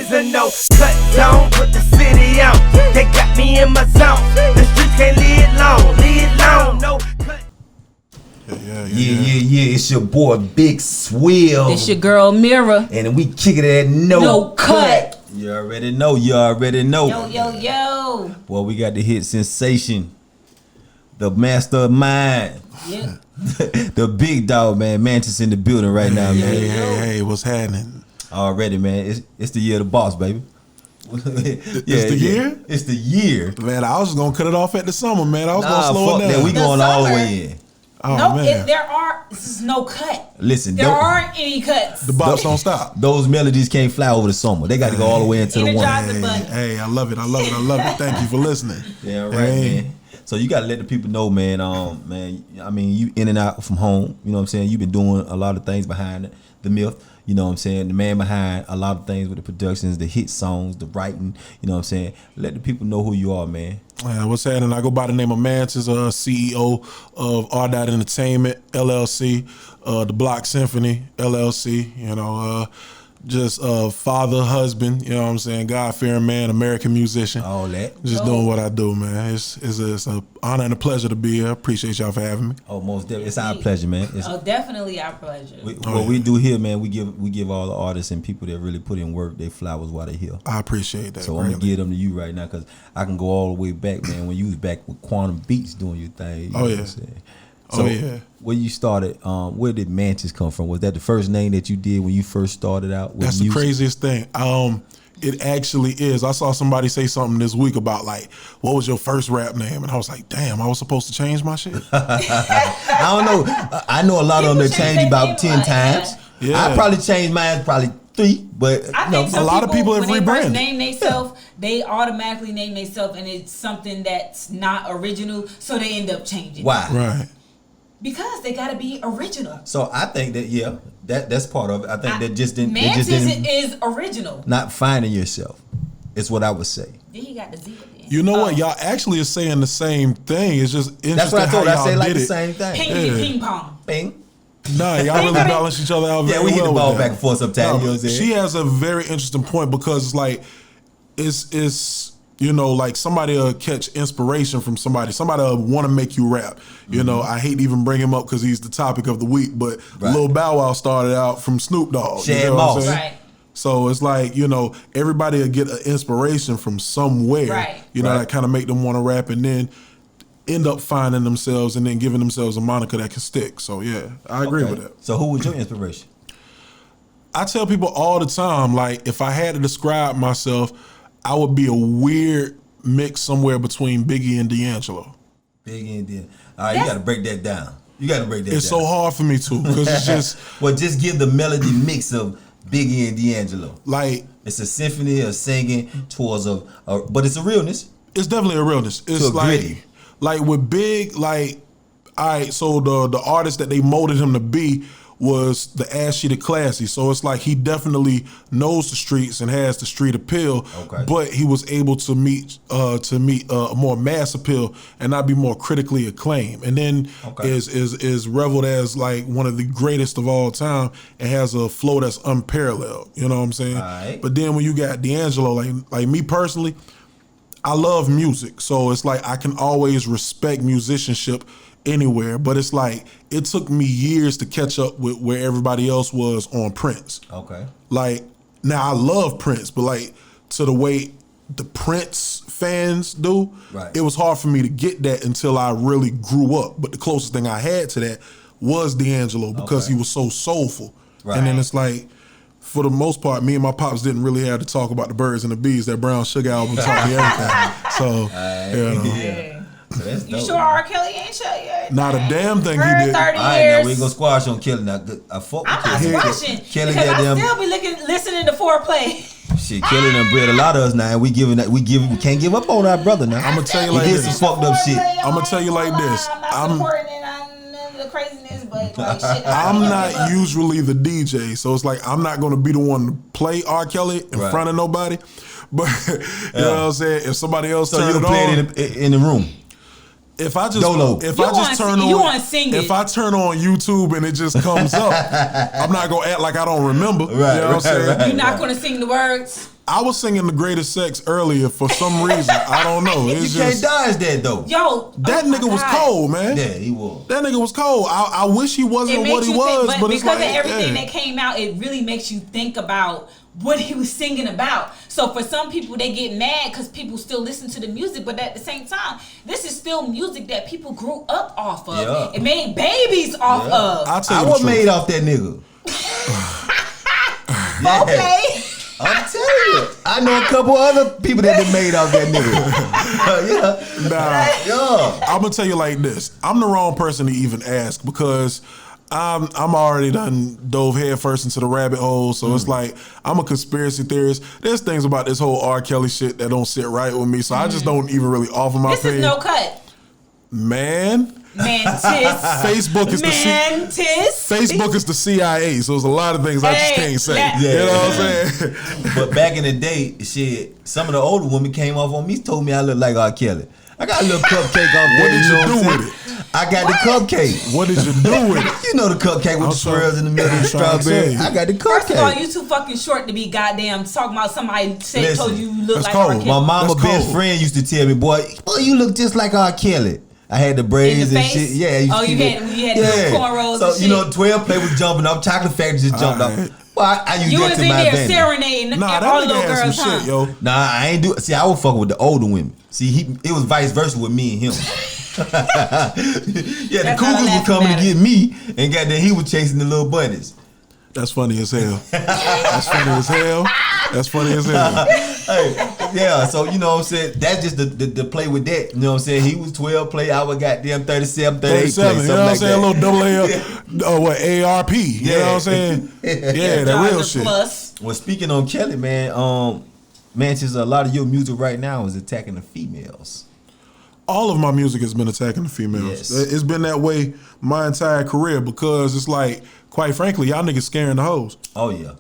is a no cut zone. Put the city on. They got me in my zone. The streets can't live long, no cut. Yeah. It's your boy Big Swill. It's your girl Mira. And we kick it at no cut. You already know. Yo. Boy, we got the hit sensation. The mastermind. Yeah. The big dog, man. Mantiz in the building right now, man. Hey, what's happening? Already, man. It's the year of the boss, baby. It's the year? It's the year. Man, I was just going to cut it off at the summer, man. I was going to slow it down. That. We going all the way in. Oh, man. This is no cut. Listen, there aren't any cuts. The box don't stop. Those melodies can't fly over the summer. They got to go all the way into the one. Hey, I love it. Thank you for listening. Yeah, right, man. So you gotta let the people know, man. Man, I mean, you in and out from home. You know what I'm saying? You've been doing a lot of things behind the myth. You know what I'm saying? The man behind a lot of things with the productions, the hit songs, the writing. You know what I'm saying? Let the people know who you are, man. What's happening? I go by the name of Mantiz, CEO of R. Entertainment LLC, the Block Symphony LLC. You know, just father, husband, you know what I'm saying, God-fearing man, American musician. All that. Just doing what I do, man. It's an honor and a pleasure to be here. Appreciate y'all for having me. Oh, most definitely. It's our pleasure, man. Definitely our pleasure. We do here, man, we give all the artists and people that really put in work their flowers while they're here. I appreciate that. So I'm going to give them to you right now because I can go all the way back, man, when you was back with Quantum Beats doing your thing. You know what I'm saying? So when you started, where did Mantiz come from? Was that the first name that you did when you first started out with That's music? The craziest thing. It actually is. I saw somebody say something this week about like, what was your first rap name? And I was like, damn, I was supposed to change my shit. I don't know. I know a lot of them that changed about 10 times. Yeah. I probably changed mine probably 3, but I think a lot of people have when rebranded. They name themselves, they automatically name themselves, and it's something that's not original, so they end up changing. Why? Right. Because they gotta be original. So I think that that's part of it. I think that just didn't. Mantiz is original. Not finding yourself. It's what I would say. Then he got the Z at the end. You know what? Y'all actually is saying the same thing. It's just interesting. That's what I told. How I say like did the it. same thing. Ping pong. Ping. Nah, y'all really balance each other out very well. Yeah, we hit the ball with back and forth sometimes. You know what I'm saying? She has a very interesting point because it's like it's you know, like somebody will catch inspiration from somebody will want to make you rap. You know, I hate to even bring him up because he's the topic of the week, but Lil Bow Wow started out from Snoop Dogg. Shad Moss. Right. So it's like, you know, everybody will get an inspiration from somewhere, you know, that kind of make them want to rap and then end up finding themselves and then giving themselves a moniker that can stick. So yeah, I agree with that. So who was your inspiration? I tell people all the time, like if I had to describe myself, I would be a weird mix somewhere between Biggie and D'Angelo. Biggie and D'Angelo. All right, you got to break that down. It's so hard for me to because it's just. Well, just give the melody mix of Biggie and D'Angelo. Like it's a symphony of singing towards but it's a realness. It's definitely a realness. It's like with Big, like all right. So the artist that they molded him to be was the ass sheet of classy. So it's like he definitely knows the streets and has the street appeal, but he was able to meet a more mass appeal and not be more critically acclaimed. And then is reveled as like one of the greatest of all time and has a flow that's unparalleled. You know what I'm saying? But then when you got D'Angelo, like me personally, I love music. So it's like I can always respect musicianship anywhere, but it's like it took me years to catch up with where everybody else was on Prince. Like now I love Prince, but like to the way the Prince fans do, it was hard for me to get that until I really grew up. But the closest thing I had to that was D'Angelo because he was so soulful. And then it's like for the most part, me and my pops didn't really have to talk about the birds and the bees. That Brown Sugar album taught me everything. So You sure R. Kelly ain't show you everything? Not a damn thing he did. 30 All right, years. now we ain't gonna squash on Kelly. Now, I fuck with I'm not squashing Kelly because I goddamn. still be listening to Foreplay. Shit, Kelly done bred a lot of us now, and we can't give up on our brother now. I'm gonna tell you like this. this. He did some fucked up shit. I'm gonna tell you like this. I'm not supporting the craziness, but like shit. I'm not usually the DJ, so it's like I'm not gonna be the one to play R. Kelly in front of nobody. But you know what I'm saying? If somebody else turn it on, play it in the room. If I just turn on YouTube and it just comes up, I'm not gonna act like I don't remember. Right, you know what I'm saying? You're not gonna sing the words. I was singing The Greatest Sex earlier for some reason. I don't know. It's You can't dodge that though. Yo, that nigga was cold, man. Yeah, he was. That nigga was cold. I wish he wasn't what he was, but it's because like, of everything that came out, it really makes you think about what he was singing about. So for some people, they get mad because people still listen to the music, but at the same time, this is still music that people grew up off of. Yeah. It made babies off of. I was made off that nigga. Okay. I'm telling you, I know a couple other people that been made off that nigga. I'm gonna tell you like this. I'm the wrong person to even ask because I'm already done dove head first into the rabbit hole. So it's like I'm a conspiracy theorist. There's things about this whole R. Kelly shit that don't sit right with me. So I just don't even really offer my opinion. This is no cut. Man. Mantiz. Facebook is Facebook is the CIA, so there's a lot of things I just can't say. You know what I'm saying? But back in the day, shit, some of the older women came off on me, told me I look like R. Kelly. I got a little cupcake off there. What did you do with it? I got the cupcake. What did you do with it? You know the cupcake with the swirls in the middle of the strawberry. I got the cupcake. First of all, you too fucking short to be goddamn talking about somebody told you look like R. Kelly. My mama best friend used to tell me, boy, you look just like R. Kelly. I had the braids and shit. Yeah. You had the cornrows so, and shit. you know, 12 play was jumping up. Chocolate Factory just jumped up. Well, I used you that was to in my there advantage. serenading all the little girls, shit, yo. Nah, I ain't do. See, I was fucking with the older women. See, it was vice versa with me and him. Yeah, the cougars were coming to get me, and goddamn, he was chasing the little bunnies. That's funny as hell. That's funny as hell. That's funny as hell. Hey, yeah, so you know what I'm saying? That's just the play with that. You know what I'm saying? He was 12 play, I was goddamn 37, 38 play, something you know what I'm like saying? that. A little double ARP. You know what I'm saying? Yeah, that real shit. Plus. Well, speaking on Kelly, man, Mantiz, a lot of your music right now is attacking the females. All of my music has been attacking the females. Yes. It's been that way my entire career because it's like, quite frankly, y'all niggas scaring the hoes. Oh, yeah.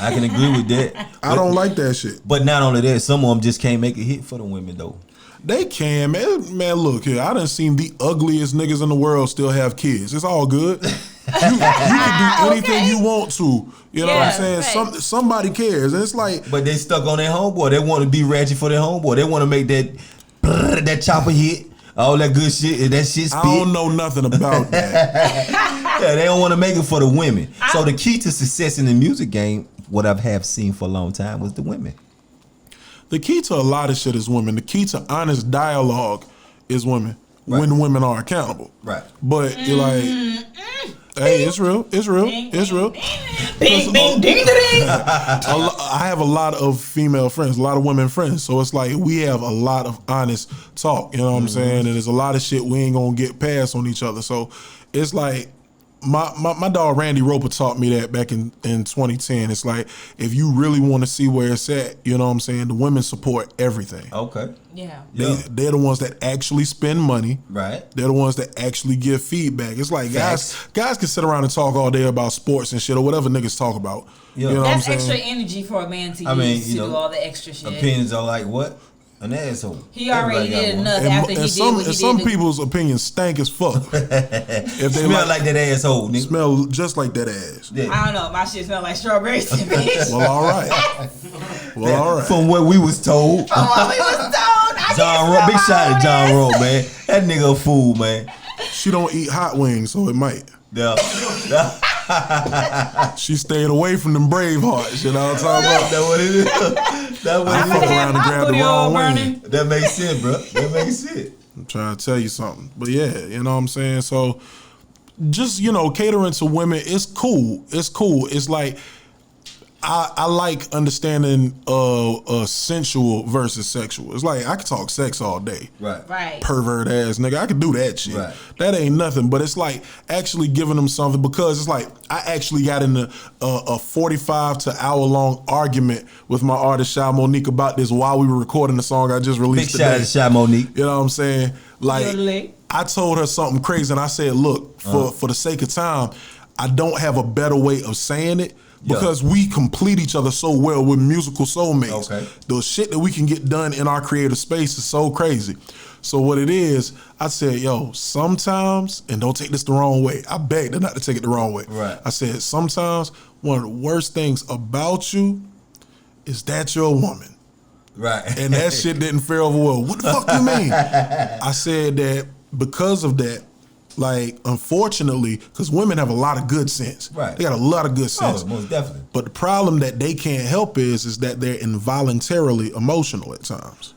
I can agree with that. I don't like that shit. But not only that, some of them just can't make a hit for the women, though. They can, man. Man, look here. I done seen the ugliest niggas in the world still have kids. It's all good. You can do anything you want to. You know what I'm saying? Right. Somebody cares. And it's like... But they stuck on their homeboy. They want to be ratchet for their homeboy. They want to make that chopper hit. All that good shit, that shit spit. I don't know nothing about that. Yeah, they don't want to make it for the women. So the key to success in the music game, what I have seen for a long time, was the women. The key to a lot of shit is women. The key to honest dialogue is women. Right. When women are accountable. Right. But you're like, hey, it's real. It's real. It's real. Bing, bing, ding, ding. I have a lot of female friends, a lot of women friends. So it's like we have a lot of honest talk. You know what I'm saying? And there's a lot of shit we ain't gonna get past on each other. So it's like my dog Randy Roper taught me that back in 2010. It's like if you really want to see where it's at, you know what I'm saying? The women support everything. Okay. Yeah. They're the ones that actually spend money. Right. They're the ones that actually give feedback. It's like guys can sit around and talk all day about sports and shit or whatever niggas talk about. Yeah. You know That's what I'm saying? extra energy for a man to use to do all the extra shit. Opinions are like what? An asshole. He already did enough after he did what he did. Some people's opinions stank as fuck. If they smell like that asshole, nigga. Smell just like that ass. Yeah. I don't know. My shit smell like strawberries, bitch. Well, all right. Well, all right. From what we was told. From what we was told. John Rowe, big shout out to John Rowe, man. That nigga a fool, man. She don't eat hot wings, so it might. Yeah. She stayed away from them Bravehearts, you know what I'm talking about? That what it is. That what I it fuck is. around and grab the wrong wing. That makes sense, bro. That makes sense. I'm trying to tell you something. But yeah, you know what I'm saying? So just, catering to women, it's cool. It's cool. It's like I like understanding sensual versus sexual. It's like I could talk sex all day. Right. Pervert ass nigga. I could do that shit. Right. That ain't nothing. But it's like actually giving them something because it's like I actually got in a 45 to hour long argument with my artist Shy Monique about this while we were recording the song I just released Big shout out to Shy Monique. You know what I'm saying? Like I told her something crazy and I said, look, for the sake of time, I don't have a better way of saying it. Because we complete each other so well. We're musical soulmates. Okay. The shit that we can get done in our creative space is so crazy. So what it is, I said, yo, sometimes, and don't take this the wrong way. I begged her not to take it the wrong way. Right. I said, sometimes one of the worst things about you is that your woman? Right. And that shit didn't fare over well. What the fuck you mean? I said that because of that, like, unfortunately, because women have a lot of good sense. Right. They got a lot of good sense. Oh, most definitely. But the problem that they can't help is that they're involuntarily emotional at times.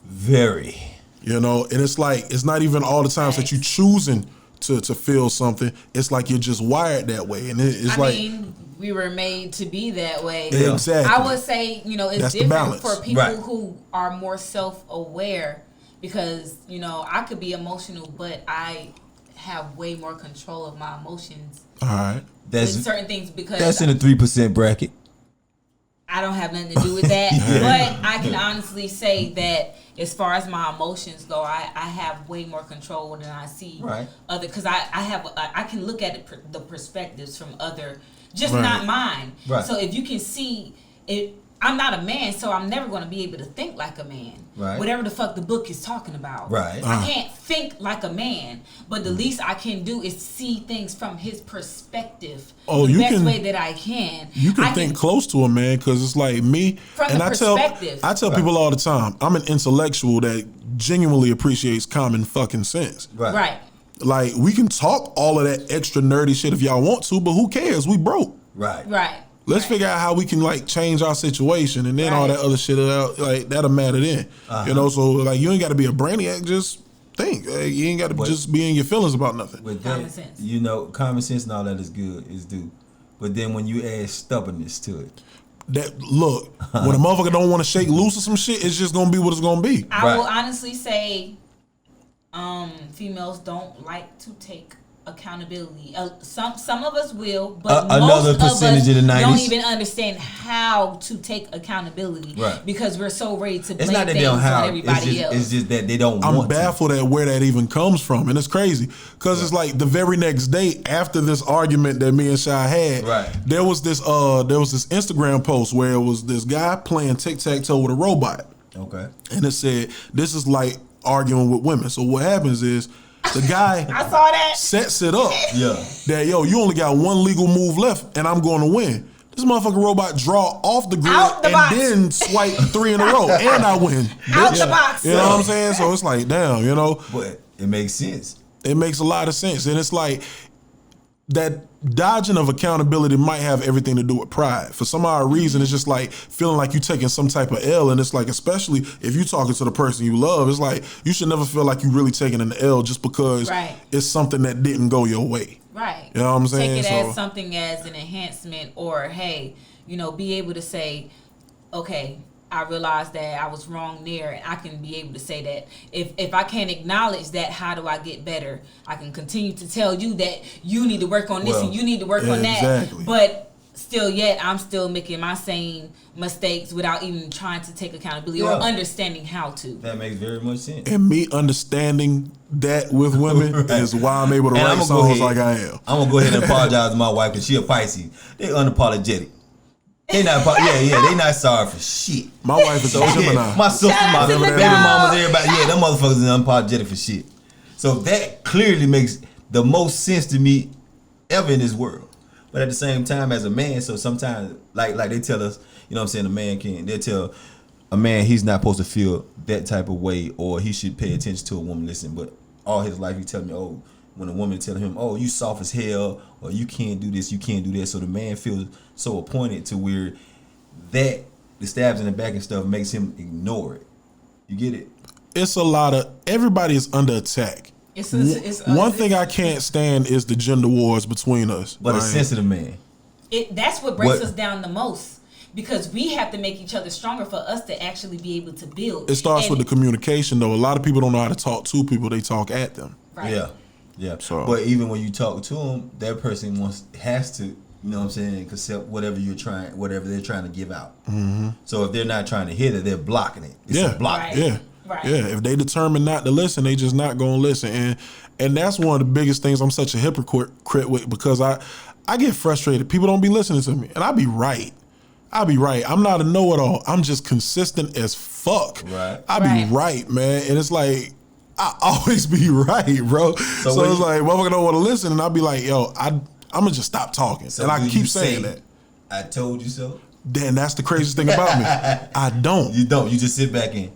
Very. You know, and it's like, it's not even all the times that you choosing to feel something. It's like you're just wired that way. And it's I mean, we were made to be that way. Yeah. Exactly. I would say, you know, it's That's the different balance. for people Right. who are more self-aware because, you know, I could be emotional, but I have way more control of my emotions all right. with certain things because That's in the 3% bracket. I don't have nothing to do with that. But I can honestly say that as far as my emotions go, I have way more control than I see other, because I can look at it, the perspectives from other, just not mine. Right. So if you can see it, I'm not a man, so I'm never going to be able to think like a man. Right. Whatever the fuck the book is talking about. Right. I can't think like a man, but the least I can do is see things from his perspective. Oh, the you best can- way that I can. You can think close to a man because it's like me. From and the perspective. I tell people all the time, I'm an intellectual that genuinely appreciates common fucking sense. Right. Like, we can talk all of that extra nerdy shit if y'all want to, but who cares? We broke. Right. Right. Let's figure out how we can, like, change our situation, and then all that other shit, like, that'll matter then. You know, so, like, you ain't got to be a brainiac, just think. Like, you ain't got to just be in your feelings about nothing. With Common that, sense. you know, common sense and all that is good, is due. But then when you add stubbornness to it. That, look, when a motherfucker don't want to shake loose or some shit, it's just going to be what it's going to be. I will honestly say females don't like to take accountability. Some of us will, but Another most percentage of of us the 90s. don't even understand how to take accountability because we're so ready to blame It's not that they things don't on have. everybody else. It's just that they don't I'm want baffled at where that even comes from, and it's crazy because it's like the very next day after this argument that me and Shy had, there was this Instagram post where it was this guy playing tic-tac-toe with a robot. Okay. And it said, this is like arguing with women. So what happens is the guy I saw that. sets it up Yeah. that, yo, you only got one legal move left and I'm going to win. This motherfucking robot draw off the grid Out the and box. then swipe 3 in a row and I win. Out Bitch. the box. You know what I'm saying? So it's like, damn, you know. But it makes sense. It makes a lot of sense. And it's like that dodging of accountability might have everything to do with pride. For some odd reason, it's just like feeling like you're taking some type of L. And it's like, especially if you're talking to the person you love, it's like you should never feel like you're really taking an L just because it's something that didn't go your way. Right. You know what I'm saying? Take it as something as an enhancement, or hey, you know, be able to say, okay, I realized that I was wrong there, and I can be able to say that. If I can't acknowledge that, how do I get better? I can continue to tell you that you need to work on this and you need to work on that. Exactly. But still yet, I'm still making my same mistakes without even trying to take accountability or understanding how to. That makes very much sense. And me understanding that with women is why I'm able to write songs like I am. I'm gonna go ahead and apologize to my wife because she a Pisces. They unapologetic. They not, they not sorry for shit. My wife is a Gemini. My sister, my baby mamas, everybody, them motherfuckers is unapologetic for shit. So that clearly makes the most sense to me ever in this world. But at the same time, as a man, so sometimes, like they tell us, you know what I'm saying, a man can't. They tell a man he's not supposed to feel that type of way, or he should pay attention to a woman. Listen, but all his life he tell me, oh, when a woman tell him, oh, you soft as hell, or you can't do this, you can't do that. So the man feels so appointed to where that, the stabs in the back and stuff, makes him ignore it. You get it? It's a lot of, everybody is under attack. One thing I can't stand is the gender wars between us. But a sensitive man. That's what breaks us down the most. Because we have to make each other stronger for us to actually be able to build. It starts with the communication, though. A lot of people don't know how to talk to people; they talk at them. Right. Yeah. So, but even when you talk to them, that person has to, you know what I'm saying, accept whatever they're trying to give out. Mm-hmm. So if they're not trying to hear it, they're blocking it. It's a block. Right. Yeah. Right. Yeah. If they determine not to listen, they just not gonna listen. And that's one of the biggest things I'm such a hypocrite with, because I get frustrated. People don't be listening to me, and I be right. I'm not a know-it-all. I'm just consistent as fuck. Right. I be right, man. And it's like, I always be right, bro. So it's like, motherfucker don't want to listen, and I'll be like, yo, I'm gonna just stop talking. So and I keep saying that. I told you so. Then that's the craziest thing about me. I don't. You don't. You just sit back in.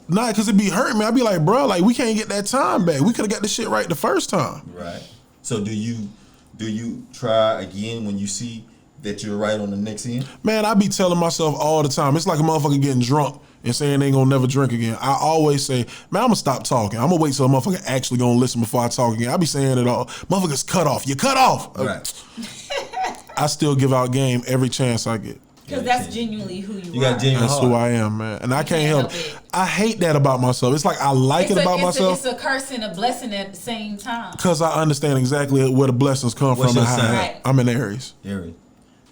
Nah, because it be hurting me. I be like, bro, like we can't get that time back. We could have got the shit right the first time. Right. So do you try again when you see that you're right on the next end? Man, I be telling myself all the time. It's like a motherfucker getting drunk and saying they ain't gonna never drink again. I always say, man, I'm gonna stop talking. I'm gonna wait till a motherfucker actually gonna listen before I talk again. I be saying it all. Motherfuckers cut off. You cut off. Right. I still give out game every chance I get. Because that's genuinely who you are. You got genuine That's heart. who I am, man. And I can't help it. I hate that about myself. It's like I like it about myself. It's a curse and a blessing at the same time. Because I understand exactly where the blessings come What's from and your how sign? Right. I'm in Aries. Aries.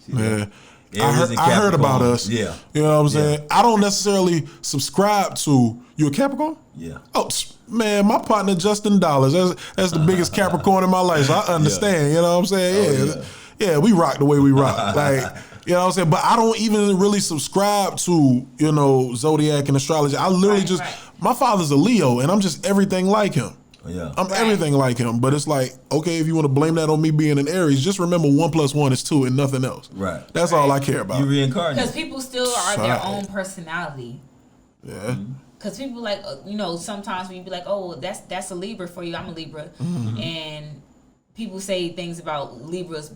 See Yeah. that? I Aries and heard about Capricorn. us. Yeah. You know what I'm saying? I don't necessarily subscribe to you a Capricorn? Yeah. Oh, man, my partner Justin Dollars. That's the biggest Capricorn in my life. So I understand. You know what I'm saying? Oh, Yeah, we rock the way we rock. Like, you know what I'm saying? But I don't even really subscribe to, you know, zodiac and astrology. I literally my father's a Leo and I'm just everything like him. Yeah. I'm everything like him. But it's like, okay, if you want to blame that on me being an Aries, just remember 1 + 1 is 2 and nothing else. Right. That's all I care about. You reincarnate. Because people still are their own personality. Yeah. Because people like, you know, sometimes when you be like, oh, that's a Libra for you. I'm a Libra. And people say things about Libras,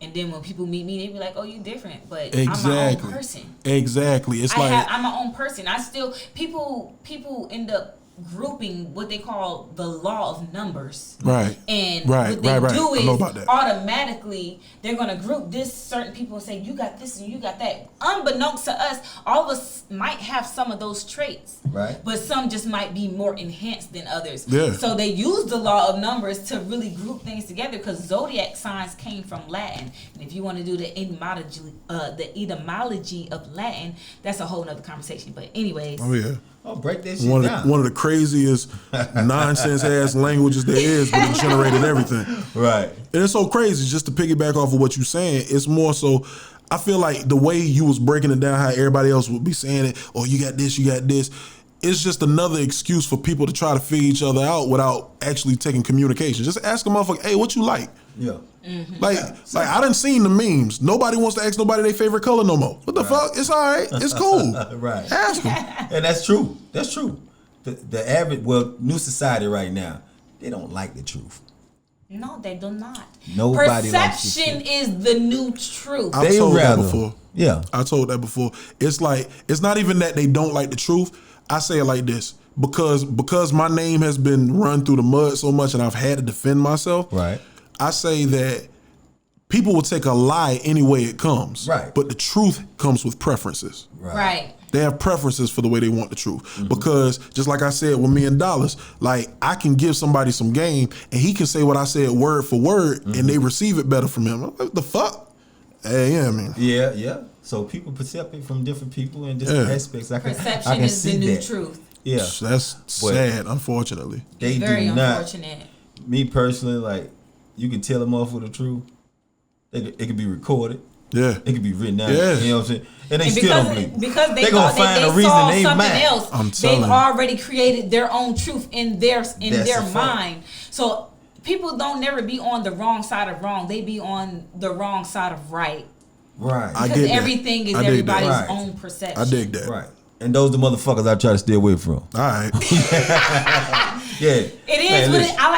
and then when people meet me, they be like, "Oh, you different," but I'm my own person. Exactly. It's I'm my own person. I still people end up grouping what they call the law of numbers. Right. And what they do is automatically they're gonna group this certain people and say, you got this and you got that. Unbeknownst to us, all of us might have some of those traits. Right. But some just might be more enhanced than others. Yeah. So they use the law of numbers to really group things together because zodiac signs came from Latin. And if you want to do the etymology of Latin, that's a whole nother conversation. But anyways. Oh yeah. Oh, break that shit down. One of the craziest nonsense ass languages there is, but it generated everything. Right. And it's so crazy, just to piggyback off of what you're saying, it's more so, I feel like the way you was breaking it down, how everybody else would be saying it, oh, you got this, it's just another excuse for people to try to figure each other out without actually taking communication. Just ask a motherfucker, hey, what you like? Yeah. Like I done seen the memes. Nobody wants to ask nobody their favorite color no more. What the fuck? It's all right. It's cool. Right. Ask them. And that's true. That's true. The average, new society right now, they don't like the truth. No, they do not. Nobody Perception likes is the new truth. I've told that before. Yeah. I told that before. It's like, it's not even that they don't like the truth. I say it like this. Because my name has been run through the mud so much and I've had to defend myself. Right. I say that people will take a lie any way it comes. Right. But the truth comes with preferences. Right. They have preferences for the way they want the truth. Because just like I said with me and Dollars, like I can give somebody some game and he can say what I said word for word and they receive it better from him. What the fuck? Hey, yeah, I mean. Yeah. So people perceive it from different people in different aspects. Perception is the new truth. Yeah. That's sad, unfortunately. They Very do not. Unfortunate. Me personally, like, you can tell a motherfucker the truth. It could be recorded. Yeah. It could be written down. Yeah. You know what I'm saying? And they And still don't believe. because they gonna thought find they a reason saw they something mad. else, I'm telling they've you. already created their own truth in their That's a fact. mind. So people don't never be on the wrong side of wrong. They be on the wrong side of right. Right. I Because get that. everything is I dig that. everybody's Right. own perception. I dig that. Right. And those the motherfuckers I try to stay away from. All right. Yeah. It is Man, what listen. I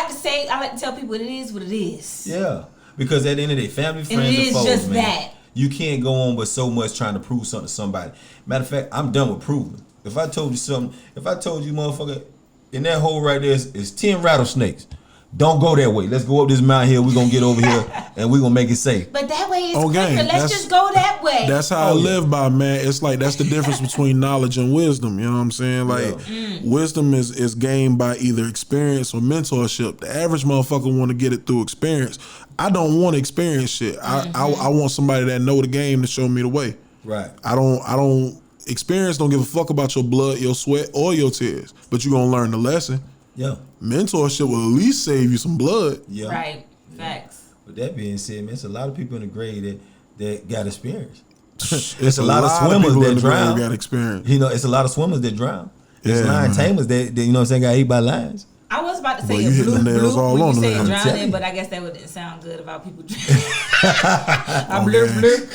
like to tell people it is what it is. Yeah. Because at the end of the day, family, friends, it and is foes, just man, that. you can't go on with so much trying to prove something to somebody. Matter of fact, I'm done with proving. If I told you something, motherfucker, in that hole right there is 10 rattlesnakes. Don't go that way. Let's go up this mountain here. We're going to get over here and we're going to make it safe. But that way is Okay, quicker. Let's just go that way. That's how I live by, man. It's like that's the difference between knowledge and wisdom. You know what I'm saying? Like wisdom is gained by either experience or mentorship. The average motherfucker want to get it through experience. I don't want to experience shit. I want somebody that know the game to show me the way. Right. I don't experience don't give a fuck about your blood, your sweat, or your tears. But you're gonna learn the lesson. Yeah. Mentorship will at least save you some blood. Yeah. Right. Facts. With that being said, man, it's a lot of people in the grade that got experience. It's a lot of swimmers people that in the grave drown. got experience. You know, it's a lot of swimmers that drown. There's Yeah, lion man. tamers that you know what I'm saying, got ate by lions. I was about to Boy, say you a hitting bloop the nails bloop all when on you the say nail. drowning, but I guess that wouldn't sound good about people drowning. I blur blur.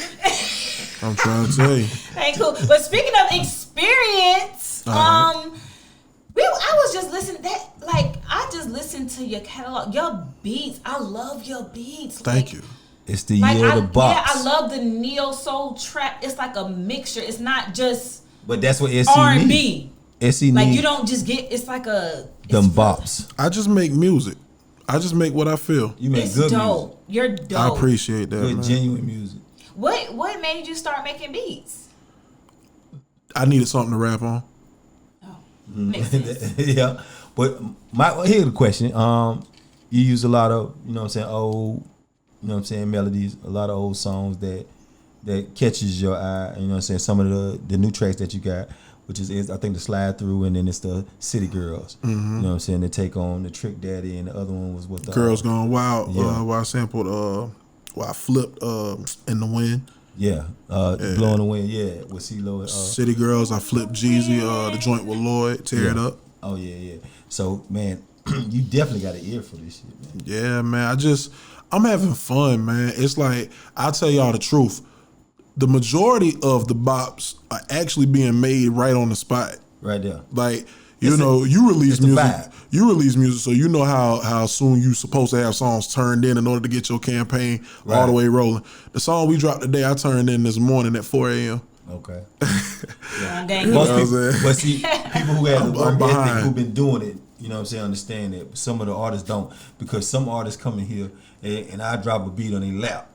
I'm trying to tell you. Ain't cool. But speaking of experience, I was just listening I just listened to your catalog, your beats. I love your beats. Thank you. It's the year of the box. Yeah, I love the neo soul trap. It's like a mixture. It's not just but that's what SC R&B. SC like you don't just get. It's like a them bops. I just make music. I just make what I feel. You make it's good dope. music. You're dope. I appreciate that. Good, man. genuine music. What made you start making beats? I needed something to rap on. Oh, makes sense. Yeah, but here's the question. You use a lot of old, melodies, a lot of old songs that catches your eye. You know what I'm saying? Some of the new tracks that you got, which is I think the Slide Through, and then it's the City Girls. You know what I'm saying? They take on the Trick Daddy, and the other one was what the Girls Gone Wild. Yeah. Where I sampled. Where I flipped In the Wind. Yeah, Blowing the Wind. Yeah, with CeeLo. City Girls. I flipped Jeezy. The joint with Lloyd. Tear It Up. Oh yeah. So man, you definitely got an ear for this shit, man. Yeah, man. I'm having fun, man. It's like, I'll tell y'all the truth. The majority of the bops are actually being made right on the spot. Right there. Like, you release music. Vibe. You release music, so you know how soon you supposed to have songs turned in order to get your campaign all the way rolling. The song we dropped today, I turned in this morning at 4 a.m. Okay. Most people, but see, people who have the work behind. ethic, who've been doing it, you know what I'm saying, understand that. But some of the artists don't, because some artists come in here and I drop a beat on their lap.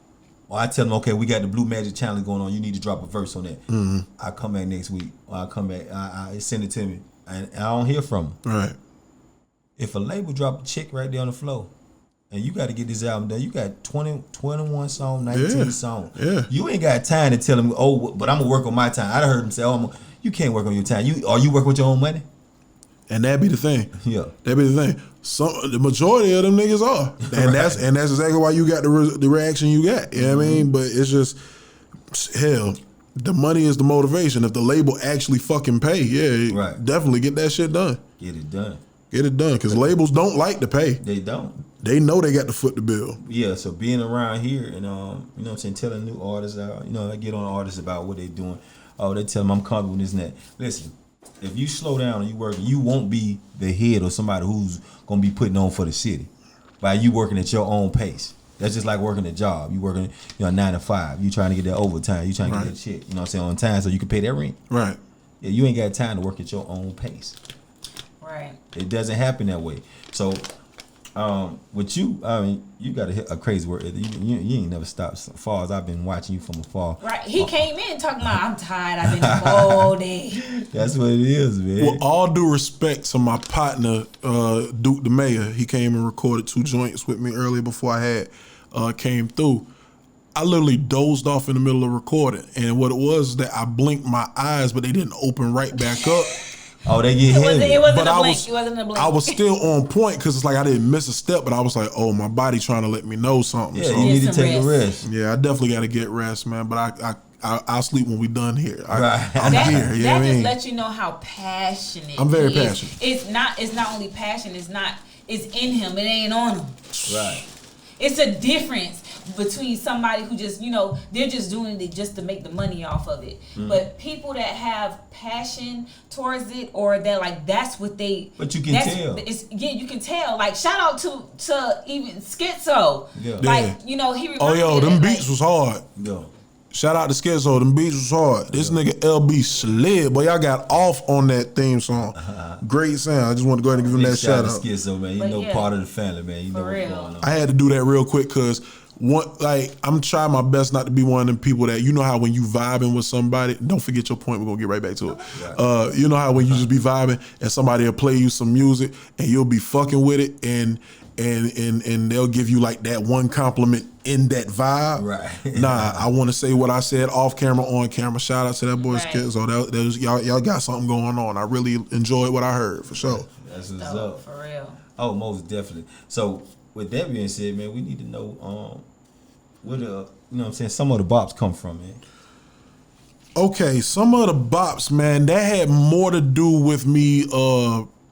Or I tell them, okay, we got the Blue Magic Challenge going on. You need to drop a verse on that. I come back next week, or I come back, I send it to me, and I don't hear from them. Right. If a label drop a check right there on the floor, and you got to get this album done, you got 21 songs, 19 songs. Yeah. You ain't got time to tell them, but I'm going to work on my time. I heard them say, you can't work on your time. You work with your own money? And that be the thing. Yeah. That be the thing. The majority of them niggas are. And that's exactly why you got the reaction you got. You know what I mean? But it's just, hell, the money is the motivation. If the label actually fucking pay, definitely get that shit done. Get it done. Get it done. Because labels don't like to pay. They don't. They know they got to foot the bill. Yeah, so being around here and, you know what I'm saying, telling new artists out, I get on artists about what they doing. Oh, they tell them I'm comfortable with this and that. Listen, if you slow down and you working, you won't be the head or somebody who's going to be putting on for the city by you working at your own pace. That's just like working a job. You working, 9 to 5. You trying to get that overtime. You trying to get that shit, you know what I'm saying, on time so you can pay that rent. Right. Yeah, you ain't got time to work at your own pace. Right. It doesn't happen that way. So, with you, I mean, you got a crazy work. You ain't never stopped. As far as I've been watching you from afar. Right. He came in talking about, I'm tired. I've been up all day. That's what it is, man. With all due respect to my partner, Duke the Mayor, he came and recorded 2 joints with me earlier before I had came through. I literally dozed off in the middle of recording. And what it was is that I blinked my eyes, but they didn't open right back up. Oh, they get heavy. It wasn't But a blink. It wasn't a blink. I was still on point because it's like I didn't miss a step, but I was like, oh, my body trying to let me know something. Yeah, So, you need to some take a rest. rest. yeah, I definitely got to get rest, man. But I'll sleep when we done here. I'm that here. You know that what I just mean? lets you know how passionate I'm very he is. passionate. It's not only passion, it's in him. It ain't on him. Right. It's a difference between somebody who just, they're just doing it just to make the money off of it. But people that have passion towards it, or that like that's what they. But you can tell. You can tell. Like shout out to even Schizo. Yeah. Like he. Oh, yo, them beats was hard. Yo. Shout out to Schizo, them beats was hard. This nigga LB slid, boy, y'all got off on that theme song. Great sound. I just want to go ahead and give him that shout out. Schizo, man. But You know, part of the family, man. You know what's real. going on. I had to do that real quick because I'm trying my best not to be one of them people that, you know how when you vibing with somebody, don't forget your point, we're gonna get right back to it. Right. You know how when you just be vibing and somebody will play you some music and you'll be fucking with it and they'll give you like that one compliment in that vibe. Right. Nah, I want to say what I said off camera, on camera. Shout out to that boy Schizo. Y'all got something going on. I really enjoyed what I heard for sure. That's what's up. For real. Oh, most definitely. So with that being said, man, we need to know where the what I'm saying, some of the bops come from, man. Okay, some of the bops, man, that had more to do with me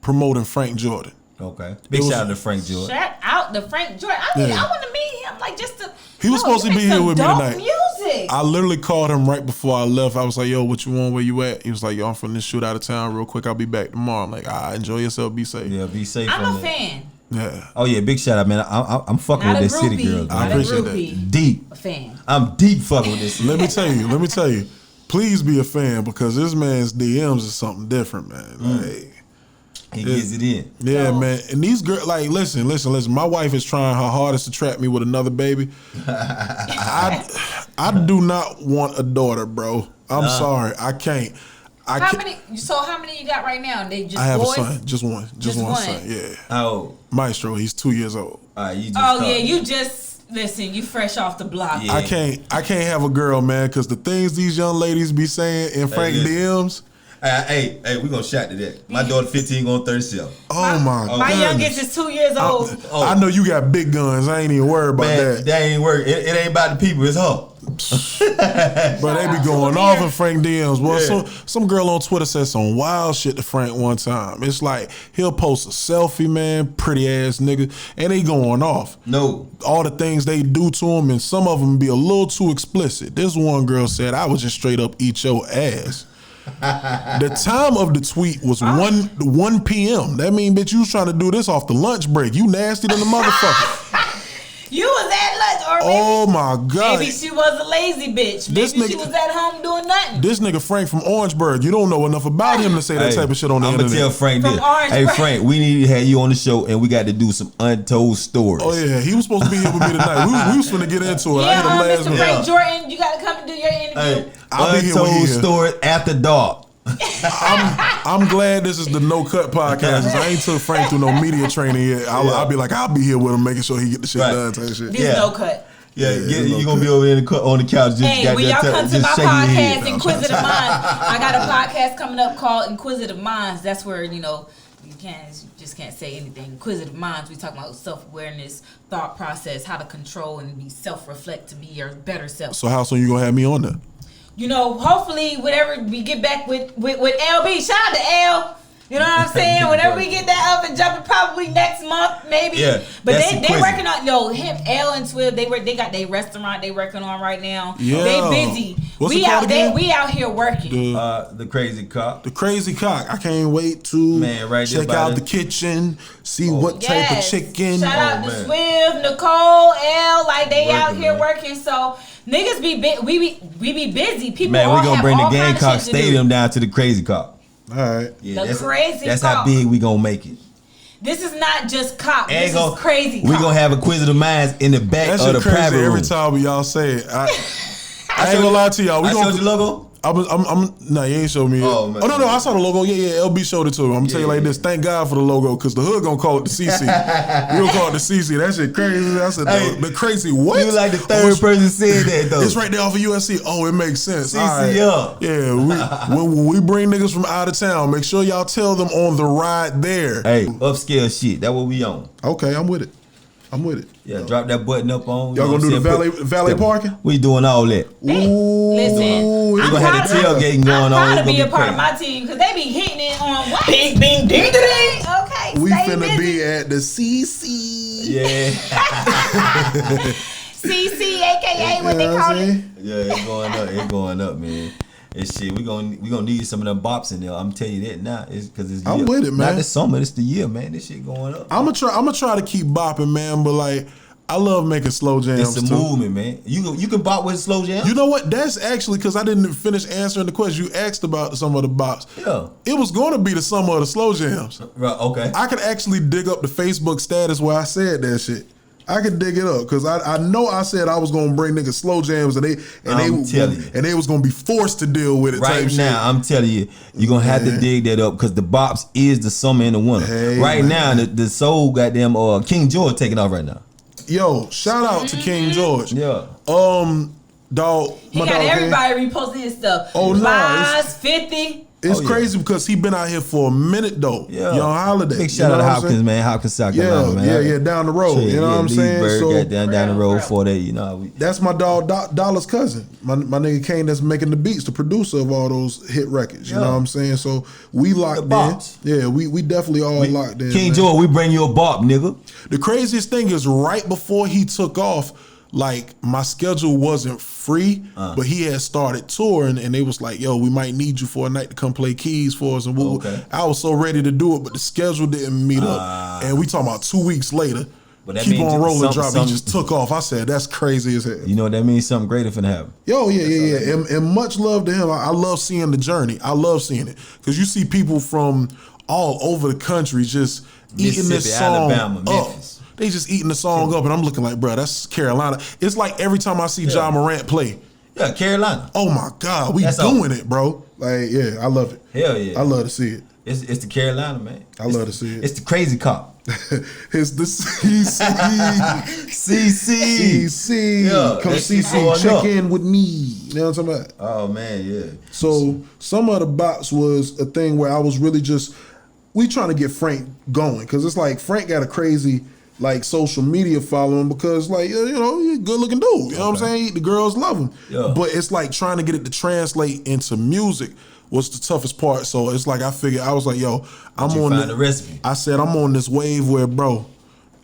promoting Frank Jordan. Okay. Big shout out to Frank Jordan. Shout out to Frank Jordan. I want to meet him, like just to He was supposed to be here with me tonight. Music. I literally called him right before I left. I was like, yo, what you want? Where you at? He was like, yo, I'm from this shoot out of town real quick. I'll be back tomorrow. I'm like, enjoy yourself. Be safe. Yeah, be safe. I'm a fan. Yeah. Oh yeah, big shout out, man. I'm fucking Not with a that city groupie. girl. Not I a appreciate groupie. Deep. A fan. I'm deep fucking with this. Let me tell you. Please be a fan because this man's DMs is something different, man. Like, He gets it in. yeah, So- man. And these girls, like, listen. My wife is trying her hardest to trap me with another baby. I do not want a daughter, bro. I'm sorry. I can't. How many you got right now? They just I have boys? a son. Just one. Just one son. Yeah. How old? Maestro, he's 2 years old. All right, you just Oh called yeah, me. you just listen. You fresh off the block. Yeah. I can't have a girl, man, because the things these young ladies be saying in Frank listen. DMs. Hey, we gonna shout to that. My daughter 15 going 37. Oh my god. My youngest is 2 years old. I know you got big guns. I ain't even worried about Man, that ain't work. It ain't about the people, it's her. But they be going off in Frank DMs. Well, some girl on Twitter said some wild shit to Frank one time. It's like he'll post a selfie, man, pretty ass nigga, and they going off. No. All the things they do to him, and some of them be a little too explicit. This one girl said, I would just straight up eat your ass. The time of the tweet was 1 p.m. That mean, bitch, you was trying to do this off the lunch break. You nasty than the motherfucker. You was at lunch, or maybe, Oh my god. maybe she was a lazy bitch. This Maybe she nigga- was at home doing nothing. This nigga Frank from Orangeburg, you don't know enough about him to say that type of shit on the I'm internet. gonna tell Frank From this. Orange Hey Break. Frank, we need to have you on the show and we got to do some untold stories. Oh yeah, he was supposed to be here with me tonight. We was finna get into it. I Yeah, hit him last Mr. minute. Frank Jordan, you gotta come and do your interview. Hey, I'll be here when he untold here. stories after dark. I'm glad this is the No Cut podcast. I ain't took Frank through no media training yet. I'll be like, I'll be here with him, making sure he get the shit Right. done. Type shit. This Yeah. no cut. Yeah, it's you no gonna be cut. over there on the couch just Hey, when y'all come to my just shaking your head. podcast, Inquisitive Minds, I got a podcast coming up called Inquisitive Minds. That's where, you just can't say anything. Inquisitive Minds, we talk about self-awareness, thought process, how to control and be self-reflect to be your better self. So how soon you gonna have me on there? Hopefully, whenever we get back with LB, shout out to L. You know what I'm saying? Whenever we get that up and jumping, probably next month, maybe. Yeah, But that's they Inquisitive. working on him, L and Swift. They got their restaurant they working on right now. Yeah. They busy. What's we it called out again? we out here working. The crazy cop. The Crazy Cock. I can't wait to Man, right there check by out the- the kitchen, see what type of Yes. chicken. Shout out to man. Swift, Nicole, L. Like they out Working, here man. working. So niggas we be busy. People Man, all we gonna have bring the all kind of Gamecock shit to do. Stadium down to the crazy cop. All right. Yeah, The that's, Crazy that's Cop. how big we gonna make it. This is not just cop. And This gon- is crazy. We cop. gonna have Inquisitive Minds in the back That of shit the crazy private every room. time y'all say it. I ain't gonna lie to y'all. We I gonna showed you logo. No, you ain't showed me. Oh, man. No, I saw the logo. Yeah, LB showed it to him. I'm gonna tell you like this. Thank God for the logo, cause the hood gonna call it the CC. We gonna call it the CC. That shit crazy. I said Hey, the crazy what? You like the third person said that though. It's right there off of USC. Oh, it makes sense. CC All right. up. Yeah, when we bring niggas from out of town, make sure y'all tell them on the ride there. Hey, upscale shit. That what we on. Okay, I'm with it. Yeah, drop that button up on. Y'all you know gonna do what the I'm saying? valet parking? We doing all that. Ooh, Listen, We I'm gonna have the proud of- tailgating going I'm on. proud It's to be gonna a part of crazy. my team because they be hitting it on what? Bing, bing, ding, ding, ding. Okay, We stay finna busy. be at the CC. Yeah. CC, aka what they You know call I'm it. saying? Yeah, it's going up. It's going up, man. It's shit. We gonna need some of them bops in there. I'm telling you that now. It's because it's. I'm year. with it, man. Not the summer. It's the year, man. This shit going up. I'm gonna try to keep bopping, man. But like, I love making slow jams It's a too. movement, man. You can bop with slow jam. You know what? That's actually because I didn't finish answering the question. You asked about some of the bops. Yeah. It was going to be the sum of the slow jams. Right. Okay. I could actually dig up the Facebook status where I said that shit. I could dig it up because I know I said I was gonna bring niggas slow jams and I'm telling you. they was gonna be forced to deal with it. Right type now, I'm telling you, you're gonna have to dig that up because the bops is the summer and the winter. Hey, right man. now, the soul goddamn King George taking off right now. shit. Yo, shout out to King George. Yeah. Dog. He my got dog, everybody reposting his stuff. Oh, nah, Lies, 50. It's Oh, yeah. crazy because he been out here for a minute though. Yeah. Young Holiday. Big shout out to what I'm Hopkins, saying? man. Hopkins, South Carolina, man. Yeah, down the road. Shit, You know what I'm saying? Leesburg, So down the road Real. for that, you know. How we, that's my dog Dollar's cousin. My nigga Kane that's making the beats, the producer of all those hit records. You Yeah. know what I'm saying? So we locked in. bops. Yeah, we definitely all locked in. King man. George, we bring you a bop, nigga. The craziest thing is right before he took off, like my schedule wasn't free, but he had started touring, and they was like, "Yo, we might need you for a night to come play keys for us." And I was so ready to do it, but the schedule didn't meet up. And we talking about 2 weeks later. But that Keep means on rolling, drop. something- He just took off. I said, "That's crazy as hell." You know what that means? Something greater finna happen. Yo, yeah. And much love to him. I love seeing the journey. I love seeing it because you see people from all over the country just eating this song Alabama, up. Memphis. They just eating the song up, and I'm looking like, bro, that's Carolina. It's like every time I see John Morant play. Yeah, Carolina. Oh my God, we doing it, bro. Like, yeah, I love it. Hell yeah. I love to see it. It's the Carolina, man. I love to see it. It's the crazy cop. It's the CC. CC. Yeah, Come that shit CC, going check up. in with me. You know what I'm talking about? Oh man, yeah. So some of the bots was a thing where I was really just, we trying to get Frank going. Because it's like Frank got a crazy like social media following because like, you know, he's a good looking dude. You know what I'm saying? The girls love him. Yeah. But it's like trying to get it to translate into music was the toughest part. So it's like I figured, I was like, yo, I'm on the recipe. I said I'm on this wave where, bro,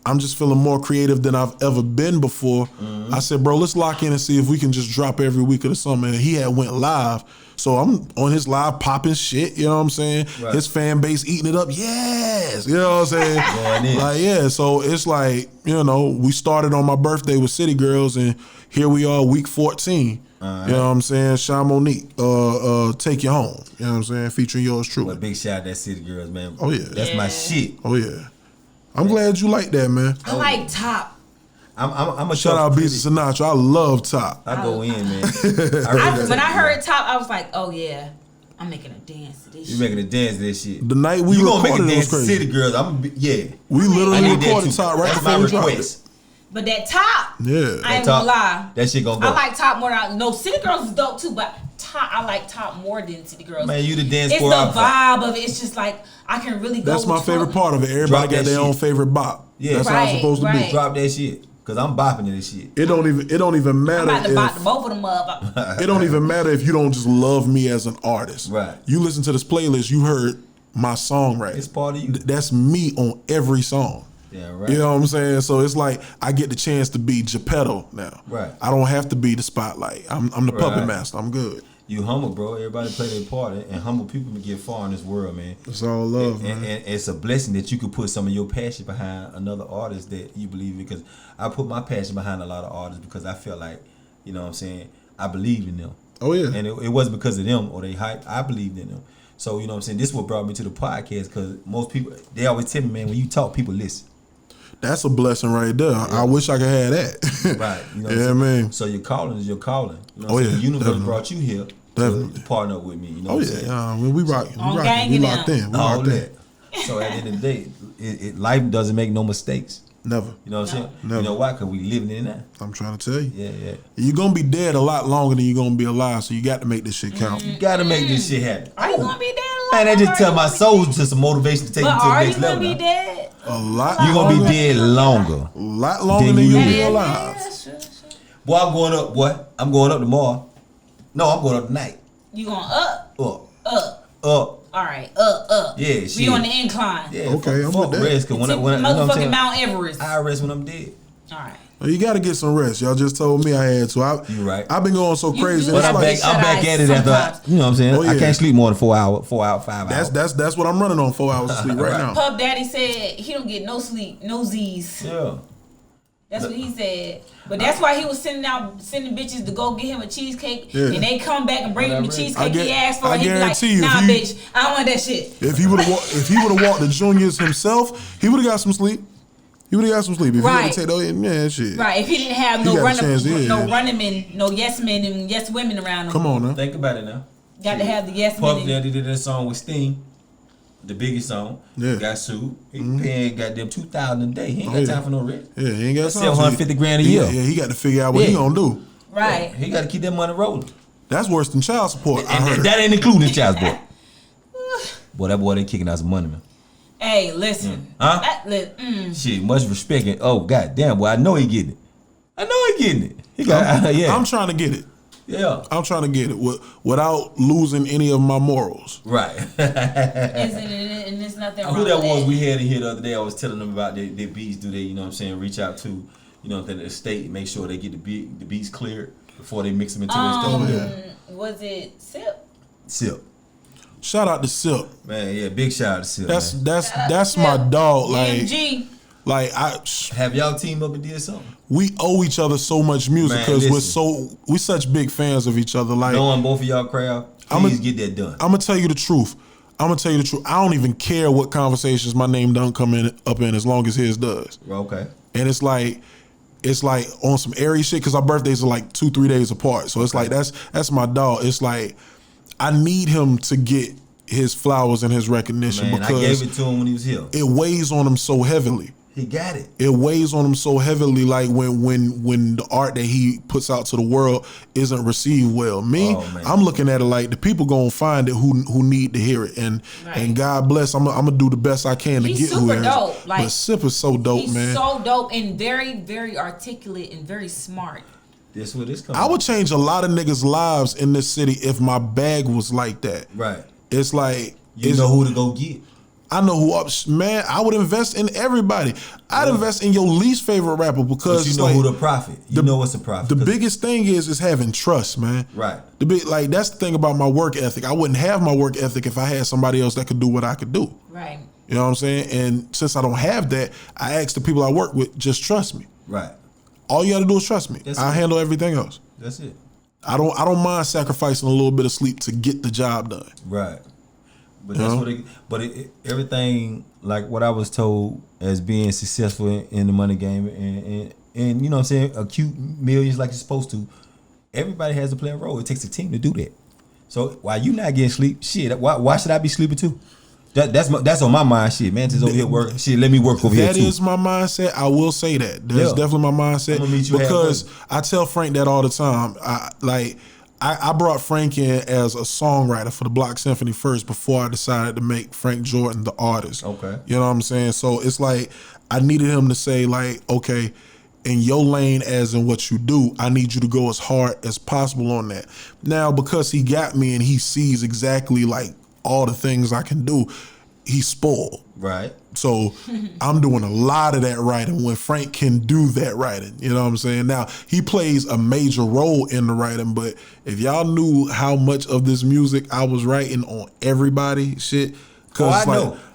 I'm just feeling more creative than I've ever been before. Mm-hmm. I said, bro, let's lock in and see if we can just drop every week of the summer. And he had went live. So I'm on his live popping shit, you know what I'm saying? Right. His fan base eating it up. Yes. You know what I'm saying? Like, yeah. So it's like, you know, we started on my birthday with City Girls and here we are week 14. Right. You know what I'm saying? Sean Monique, Take You Home. You know what I'm saying? Featuring yours truly. Well, big shout out to that City Girls, man. Oh yeah. That's my shit. Oh yeah. I'm glad you like that, man. I like Top. I'm a shout out Beats Sinatra. I love Top. I go in, man. When I heard Top, I was like, oh yeah, I'm making a dance to this shit. You making a dance to this shit. The night we you recorded gonna make a dance it was to crazy. City Girls. We literally recorded Top right That's before my we dropped request. it. But that Top, Yeah. I ain't gonna lie. That shit gonna go. I like Top more than no City Girls is dope too, but Top, I like Top more than City Girls. Man, you the dance It's for the our vibe of it. It's just like I can really go. That's my favorite part of it. Everybody got their own favorite bop. Yeah, that's how it's supposed to be. Drop that shit. Cause I'm bopping to this shit. It don't even matter. I'm about to bop both of them up. It don't even matter if you don't just love me as an artist. Right. You listen to this playlist, you heard my songwriting. It's part of you. That's me on every song. Yeah, right. You know what I'm saying? So it's like I get the chance to be Geppetto now. Right. I don't have to be the spotlight. I'm the puppet master. I'm good. You humble, bro. Everybody play their part, and humble people can get far in this world, man. It's all love, man. And it's a blessing that you could put some of your passion behind another artist that you believe in. Because I put my passion behind a lot of artists because I felt like, you know what I'm saying, I believed in them. Oh, yeah. And it wasn't because of them or they hype. I believed in them. So, you know what I'm saying, this is what brought me to the podcast because most people, they always tell me, man, when you talk, people listen. That's a blessing right there. Yeah. I wish I could have that. Right. You know what I'm saying? So your calling is your calling. You know what I'm saying? The universe brought you here. To partner up with me, you know. Oh yeah, we rock. We locked in. We all locked in. So at the end of the day, life doesn't make no mistakes. Never. You know what I'm saying? Never. You know why? Because we living in that. I'm trying to tell you. Yeah. You're gonna be dead a lot longer than you're gonna be alive, so you got to make this shit count. You gotta make this shit happen. Are you gonna be dead a lot? Man, that just tell my soul just some motivation to take you to the next level. Are you gonna be dead? A lot. You gonna be dead longer. A lot longer than you be alive. Boy, I'm going up. Boy, I'm going up tomorrow. No, I'm going up tonight. You going up? Up. All right, up. Yeah, shit. We on the incline. Yeah, okay, I'm with that. Rest, when motherfucking Mount Everest. I rest when I'm dead. All right. Well, you got to get some rest. Y'all just told me I had to. You right. I've been going so crazy. But I'm back at it after. You know what I'm saying? Oh, yeah. I can't sleep more than 4 hours, 5 hours. That's what I'm running on, 4 hours of sleep right now. Pup Daddy said he don't get no sleep, no Z's. Yeah. That's what he said. But that's why he was sending bitches to go get him a cheesecake, and they come back and bring him the cheesecake he asked for. And he be like, nah, bitch, I don't want that shit. If he would have walked the juniors himself, he would have got some sleep. He would have got some sleep. If he would have taken shit. Right. If he didn't have no running men, no yes men and yes women around him. Come on now. Think about it now. Got to have the yes men. Puff Daddy did that song with Sting. The biggest song. Yeah. Got sued. He paying goddamn $2,000 a day. He ain't got time for no rent. Yeah, he ain't got time. $750,000 a year. Yeah, he got to figure out what he gonna do. Right. Yeah, he got to keep that money rolling. That's worse than child support. And that ain't including child support. Boy, that boy they kicking out some money, man. Hey, listen. Shit, much respect. Oh, goddamn, boy, I know he getting it. He got, I'm trying to get it. Yeah. I'm trying to get it without losing any of my morals. Right. And there's nothing wrong Who that with was we had in here the other day, I was telling them about their beats, do they, you know what I'm saying, reach out to you know, the state make sure they get the beats cleared before they mix them into their stuff. Was it Sip? Sip. Shout out to Sip. Man, yeah, big shout out to Sip. That's my dog. Like have y'all team up and did something? We owe each other so much music because we're such big fans of each other. Like knowing both of y'all craft, please get that done. I'm gonna tell you the truth. I don't even care what conversations my name don't come up in as long as his does. Okay. And it's like on some airy shit because our birthdays are like 2-3 days apart. So it's like that's my dog. It's like I need him to get his flowers and his recognition because I gave it to him when he was here. It weighs on him so heavily. He got it. It weighs on him so heavily, like when the art that he puts out to the world isn't received well. I'm looking at it like the people gonna find it who need to hear it, and God bless. I'm gonna do the best I can to get who it is. Dope. Like, but Sip is so dope, man. He's so dope and very, very articulate and very smart. That's what it's coming. I would change a lot of niggas' lives in this city if my bag was like that. Right. It's like you know who to go get. I know who up, man. I would invest in everybody. I'd invest in your least favorite rapper because but you know who the prophet. You know what's the prophet. The biggest thing is having trust, man. Right. That's the thing about my work ethic. I wouldn't have my work ethic if I had somebody else that could do what I could do. Right. You know what I'm saying? And since I don't have that, I ask the people I work with, just trust me. Right. All you got to do is trust me. That's I handle everything else. That's it. I don't mind sacrificing a little bit of sleep to get the job done. Right. But that's everything like what I was told as being successful in the money game and you know what I'm saying, acute millions like you're supposed to. Everybody has to play a role. It takes a team to do that. So while you not getting sleep, shit, why should I be sleeping too? That's on my mind. Shit, Mantiz over here work. Shit, let me work over here too. That is my mindset. I will say that. That's definitely my mindset. I'm gonna meet you because I tell Frank that all the time. I brought Frank in as a songwriter for the Block Symphony first before I decided to make Frank Jordan the artist. Okay. You know what I'm saying? So it's like I needed him to say like, okay, in your lane as in what you do, I need you to go as hard as possible on that. Now, because he got me and he sees exactly like all the things I can do, he's spoiled. Right. So I'm doing a lot of that writing when Frank can do that writing. You know what I'm saying? Now, he plays a major role in the writing, but if y'all knew how much of this music I was writing on everybody, shit, because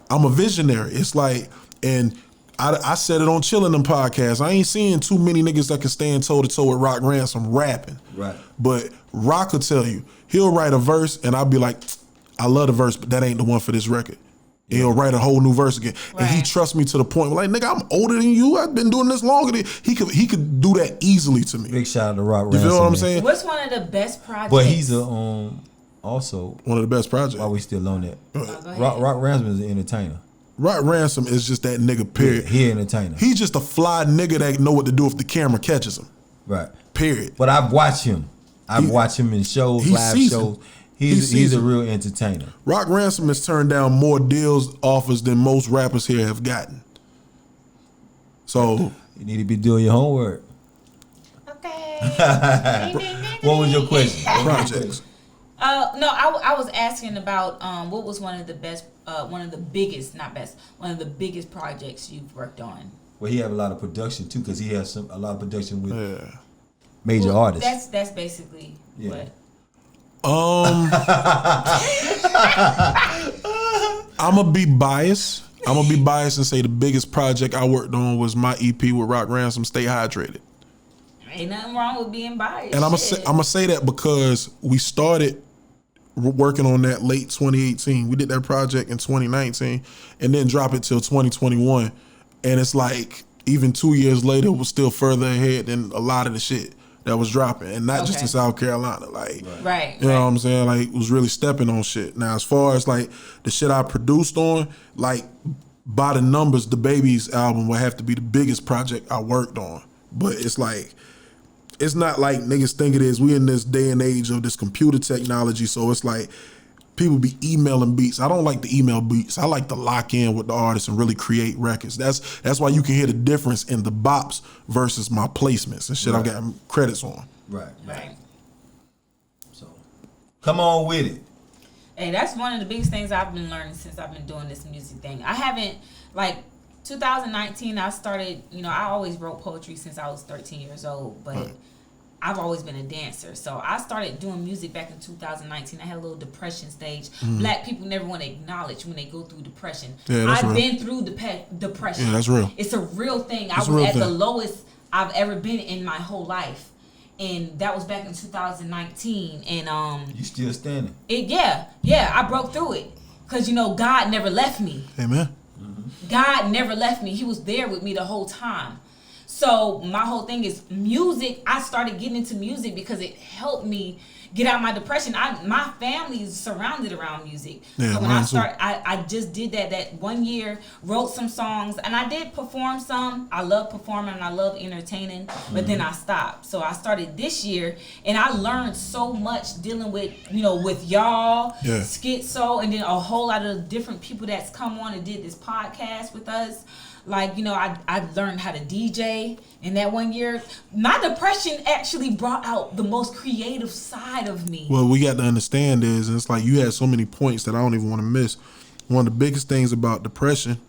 I'm a visionary. It's like, and I said it on Chillin' Them podcast. I ain't seeing too many niggas that can stand toe to toe with Rock Ransom rapping. Right. But Rock will tell you, he'll write a verse and I'll be like, I love the verse, but that ain't the one for this record. And he'll write a whole new verse again. Right. And he trusts me to the point where, like, nigga, I'm older than you. I've been doing this longer than he could do that easily to me. Big shout out to Rock Ransom. You feel what I'm saying? What's one of the best projects? But he's also one of the best projects. While we still on that. Rock Ransom is an entertainer. Rock Ransom is just that nigga, period. He an entertainer. He's just a fly nigga that know what to do if the camera catches him. Right. Period. But I've watched him. I've watched him in shows, live shows. He's a real entertainer. Rock Ransom has turned down more deals offers than most rappers here have gotten. So you need to be doing your homework. Okay. What was your question? Projects. No, I was asking about what was one of the biggest projects you've worked on. Well, he have a lot of production too, because he has a lot of production with major artists. That's basically what. I'm gonna be biased. And say the biggest project I worked on was my EP with Rock Ransom, Stay Hydrated. Ain't nothing wrong with being biased. And I'm gonna say that because we started working on that late 2018. We did that project in 2019 and then drop it till 2021. And it's like even 2 years later, it was still further ahead than a lot of the shit that was dropping, and not just in South Carolina, like, right. You know what I'm saying? Like, was really stepping on shit. Now, as far as like the shit I produced on, like by the numbers, the Babies album would have to be the biggest project I worked on. But it's like, it's not like niggas think it is. We in this day and age of this computer technology, so it's like people be emailing beats. I don't like to email beats. I like to lock in with the artist and really create records. That's why you can hear the difference in the bops versus my placements and shit I got credits on. Right. So, come on with it. Hey, that's one of the biggest things I've been learning since I've been doing this music thing. I haven't, like, 2019, I started, I always wrote poetry since I was 13 years old, but I've always been a dancer. So I started doing music back in 2019. I had a little depression stage. Black people never want to acknowledge when they go through depression. Yeah, that's I've real. been through depression. Yeah, that's real. It's a real thing. It's I a real was at thing. the lowest I've ever been in my whole life. And that was back in 2019. And You still standing. I broke through it. Because, God never left me. Amen. God never left me. He was there with me the whole time. So my whole thing is music. I started getting into music because it helped me get out my depression. My family is surrounded around music. Yeah, So when mine too. I just did that 1 year, wrote some songs, and I did perform some. I love performing and I love entertaining, but then I stopped. So I started this year, and I learned so much dealing with, with y'all, Yeah. Schizo, and then a whole lot of different people that's come on and did this podcast with us. Like, I learned how to DJ in that 1 year. My depression actually brought out the most creative side of me. What we got to understand is, it's like you had so many points that I don't even want to miss. One of the biggest things about depression,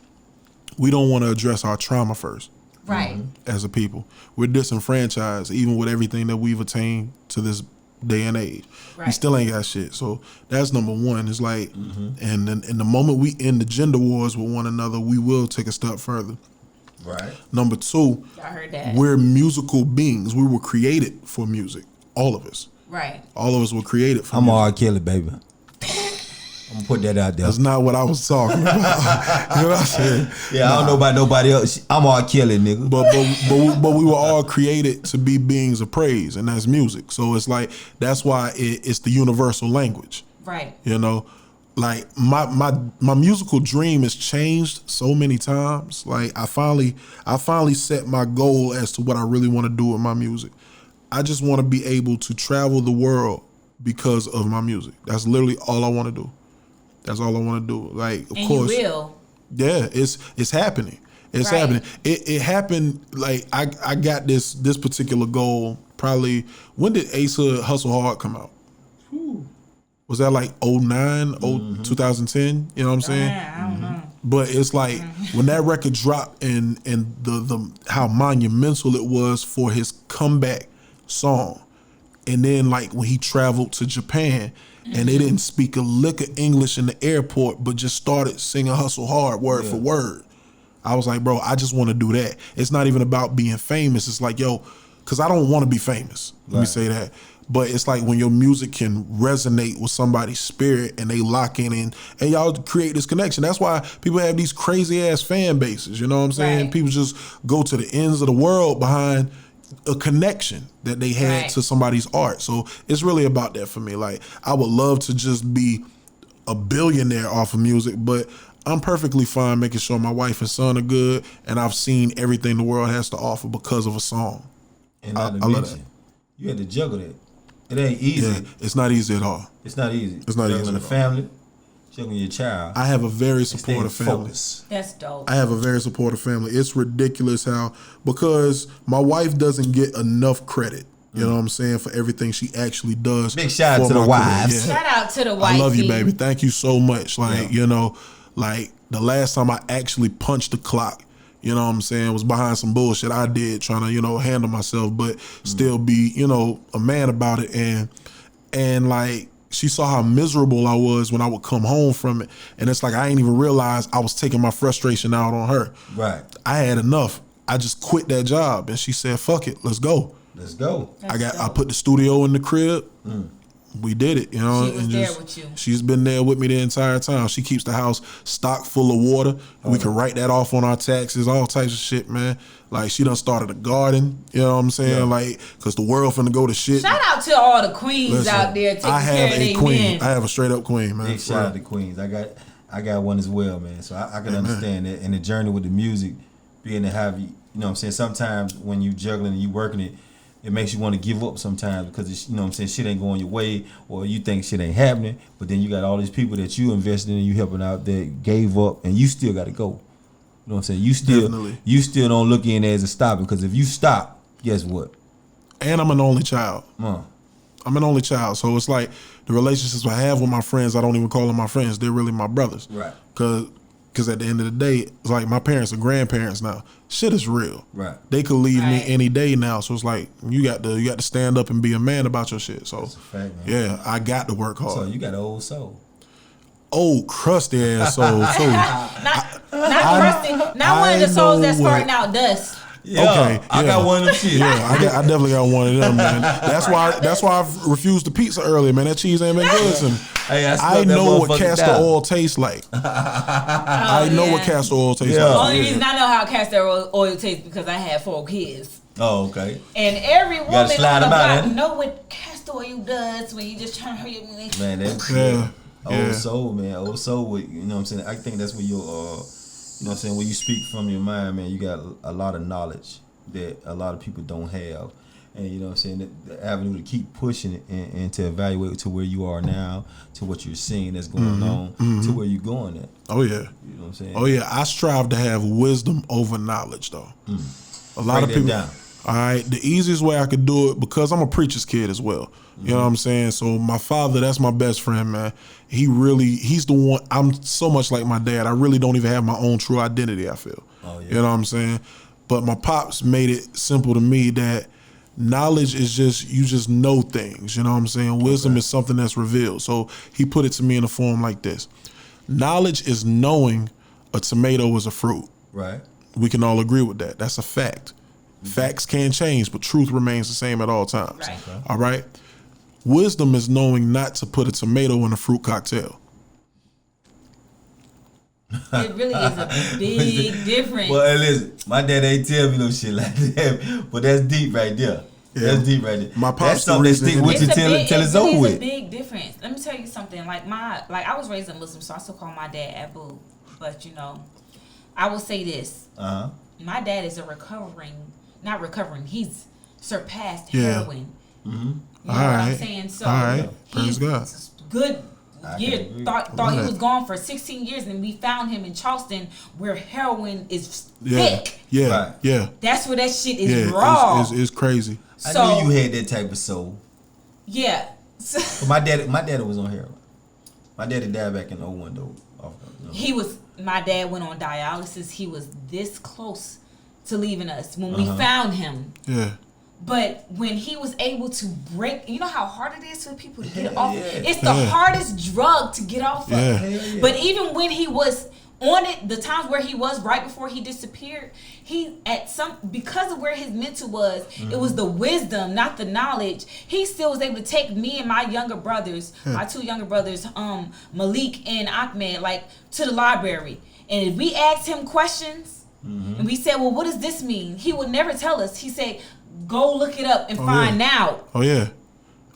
we don't want to address our trauma first. Right. As a people, we're disenfranchised, even with everything that we've attained to this day and age. We Right. still ain't got shit. So that's number one. It's like, and then in the moment we end the gender wars with one another, we will take a step further. Right. Number two, I heard that. we're musical beings. We were created for music. All of us. Right. All of us were created for I'm music. R. Kelly, baby. I'm gonna put that out there. That's not what I was talking about. You know what I'm saying? Yeah, I don't know about nobody else. I'm R. Kelly, nigga. But we were all created to be beings of praise, and that's music. So it's like that's why it's the universal language. Right. Like my musical dream has changed so many times. Like I finally set my goal as to what I really want to do with my music. I just want to be able to travel the world because of my music. That's literally all I want to do. That's all I want to do. Like, of And course, you will. yeah, it's happening. It's Right. happening. It happened. Like I got this particular goal. Probably when did Ace Hood Hustle Hard come out? Was that like 09, 2010? You know what I'm saying? I don't know. But it's like when that record dropped and the how monumental it was for his comeback song. And then like when he traveled to Japan and they didn't speak a lick of English in the airport, but just started singing Hustle Hard word for word. I was like, bro, I just want to do that. It's not even about being famous. It's like, yo, because I don't want to be famous. Let me say that. But it's like when your music can resonate with somebody's spirit and they lock in and y'all create this connection. That's why people have these crazy ass fan bases. You know what I'm saying? Right. People just go to the ends of the world behind a connection that they had Right. to somebody's art. So it's really about that for me. Like I would love to just be a billionaire off of music, but I'm perfectly fine making sure my wife and son are good, and I've seen everything the world has to offer because of a song. And not to I love mention, you had to juggle that. It ain't easy. Yeah, it's not easy at all. It's not easy. It's not easy Juggling at the all. family, juggling your child. I have a very and staying supportive family. focused. That's dope. I have a very supportive family. It's ridiculous how, because my wife doesn't get enough credit, you know what I'm saying, for everything she actually does. Big shout out for to the my wives. career. Yeah. Shout out to the wife. I love you, baby. Thank you so much. Like, like the last time I actually punched the clock, you know what I'm saying, was behind some bullshit I did trying to, handle myself, but still be, a man about it. And like, she saw how miserable I was when I would come home from it. And it's like, I ain't even realize I was taking my frustration out on her. Right. I had enough. I just quit that job. And she said, fuck it, let's go. Let's go. I put the studio in the crib. We did it, She was there with you. She's been there with me the entire time. She keeps the house stocked full of water. We can write that off on our taxes, all types of shit, man. Like, she done started a garden, you know what I'm saying? Yeah. Like, because the world finna go to shit. Shout out to all the queens Listen, out there taking I have care of a their queen. men. I have a straight up queen, man. Big For shout real. out to Queens. I got one as well, man. So I can understand that. And the journey with the music, being to have you know what I'm saying, sometimes when you juggling and you working it, it makes you want to give up sometimes because it's, you know what I'm saying, shit ain't going your way or you think shit ain't happening, but then you got all these people that you invested in and you helping out that gave up and you still got to go. You know what I'm saying? Definitely. You still don't look in as a stopping because if you stop, guess what? And I'm an only child. I'm I'm an only child. So it's like the relationships I have with my friends, I don't even call them my friends. They're really my brothers. Right. Because Because at the end of the day, it's like my parents are grandparents now. Shit is real. Right. They could leave me Right. any day now. So it's like you got to stand up and be a man about your shit. So That's a fact, man. yeah, I got to work hard. So you got an old soul. Old crusty ass soul too. Not crusty. Not one of the souls that's farting out dust. Yeah, Okay, I yeah. got one of them shit. Yeah, I definitely got one of them, man. That's why I refused the pizza earlier, man. That cheese ain't been good to me. Hey, I smelled that know what motherfucker castor down. oil tastes like. I know what castor oil tastes Yeah. The like. only reason I know how castor oil tastes because I had 4 kids. Oh, okay. And every woman on the slide 'em out, block ain't it? know what castor oil does when you just trying to hurry up. Man, that's Yeah. old soul, man. Old soul with, you know what I'm saying? I think that's where you you know what I'm saying, when you speak from your mind, man, you got a lot of knowledge that a lot of people don't have. And you know what I'm saying, the avenue to keep pushing it and to evaluate to where you are now, to what you're seeing that's going on, to where you're going at. Oh yeah. You know what I'm saying? Oh yeah. I strive to have wisdom over knowledge, though. A lot Break of that people. down. All right. The easiest way I could do it, because I'm a preacher's kid as well. You know what I'm saying? So my father, that's my best friend, man. He's the one. I'm so much like my dad. I really don't even have my own true identity, I feel. Oh, yeah. You know what I'm saying? But my pops made it simple to me that knowledge is just, you just know things. You know what I'm saying? Wisdom is something that's revealed. So he put it to me in a form like this. Knowledge is knowing a tomato is a fruit. Right. We can all agree with that. That's a fact. Facts can change, but truth remains the same at all times. Right. Okay. All right? Wisdom is knowing not to put a tomato in a fruit cocktail. It really is a big difference. Well, hey, listen, my dad ain't tell me no shit like that, but that's deep right there. Yeah. That's deep right there. My pops That's something that the reason stick with it- you till it's over It really is with. a big difference. Let me tell you something. Like I was raised a Muslim, so I still call my dad Abu. But you know, I will say this: Uh-huh. my dad is not recovering. He's surpassed Yeah. heroin. Mm-hmm. You know what I'm saying? So All right. Praise he's God. good. I Yeah, can agree. thought he was gone for 16 years, and we found him in Charleston, where heroin is Yeah. thick. Yeah. Right. Yeah. That's where that shit is Yeah. raw. It's crazy. I So knew you had that type of soul. yeah. So, But my daddy was on heroin. My daddy died back in 01 though. my dad went on dialysis. He was this close to leaving us when we found him. Yeah. But when he was able to break, you know how hard it is for people to get Hell off. yeah. It's the hardest drug to get off Yeah. of. Hell yeah. But even when he was on it, the times where he was right before he disappeared, because of where his mental was, it was the wisdom, not the knowledge. He still was able to take me and my younger brothers, my 2 younger brothers, Malik and Ahmed, like to the library. And if we asked him questions, and we said, "Well, what does this mean?" He would never tell us. He said, "Go look it up and find out." Oh yeah.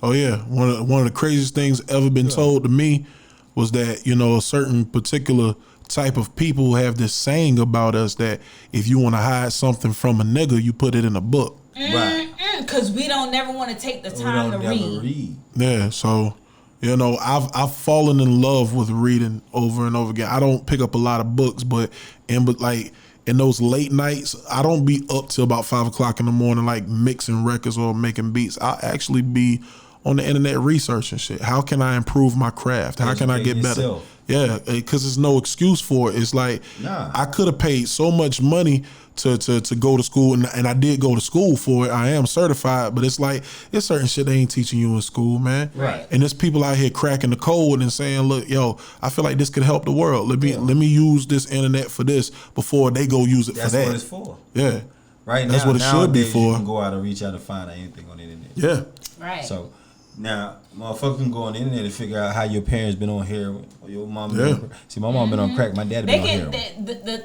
Oh yeah. One of the craziest things ever been told to me was that, you know, a certain particular type of people have this saying about us that if you want to hide something from a nigga, you put it in a book. Right. Because we don't never want to take the We time don't to never read. Yeah, so you know, I've fallen in love with reading over and over again. I don't pick up a lot of books, but in those late nights, I don't be up till about 5 o'clock in the morning, like mixing records or making beats. I'll actually be on the internet researching shit. How can I improve my craft? How can I get Educating better? yourself. Yeah, because there's no excuse for it. It's like I could have paid so much money to go to school, and I did go to school for it. I am certified, but it's like it's certain shit they ain't teaching you in school, man. Right. And there's people out here cracking the code and saying, "Look, yo, I feel like this could help the world. Let me use this internet for this before they go use it That's for that." what it's for. Yeah. Right now, That's what it should be nowadays, for. You can go out and reach out and find out anything on the internet. Yeah. Right. So now, motherfucker can go on the internet and figure out how your parents been on heroin or your mom. Yeah. See, my mom been on crack. My dad they been on can heroin. the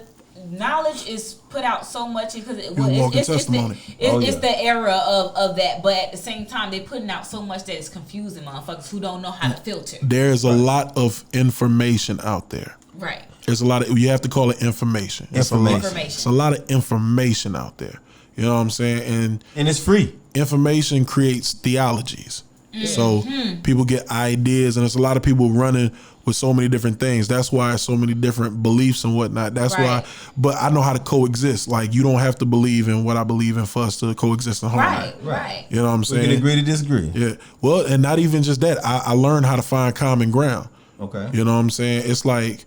knowledge is put out so much because walking testimony. it's the era of that, but at the same time they putting out so much that it's confusing motherfuckers who don't know how to filter. There's a lot of information out there. Right. There's a lot of, you have to call it information. It's a lot, Information. it's a lot of information out there. You know what I'm saying? And it's free. Information creates theologies. So people get ideas, and there's a lot of people running with so many different things. That's why so many different beliefs and whatnot. That's Right. why, but I know how to coexist. Like, you don't have to believe in what I believe in for us to coexist in harmony. Right. You know what I'm We saying? can agree to disagree. Yeah. Well, and not even just that. I learned how to find common ground. Okay. You know what I'm saying? It's like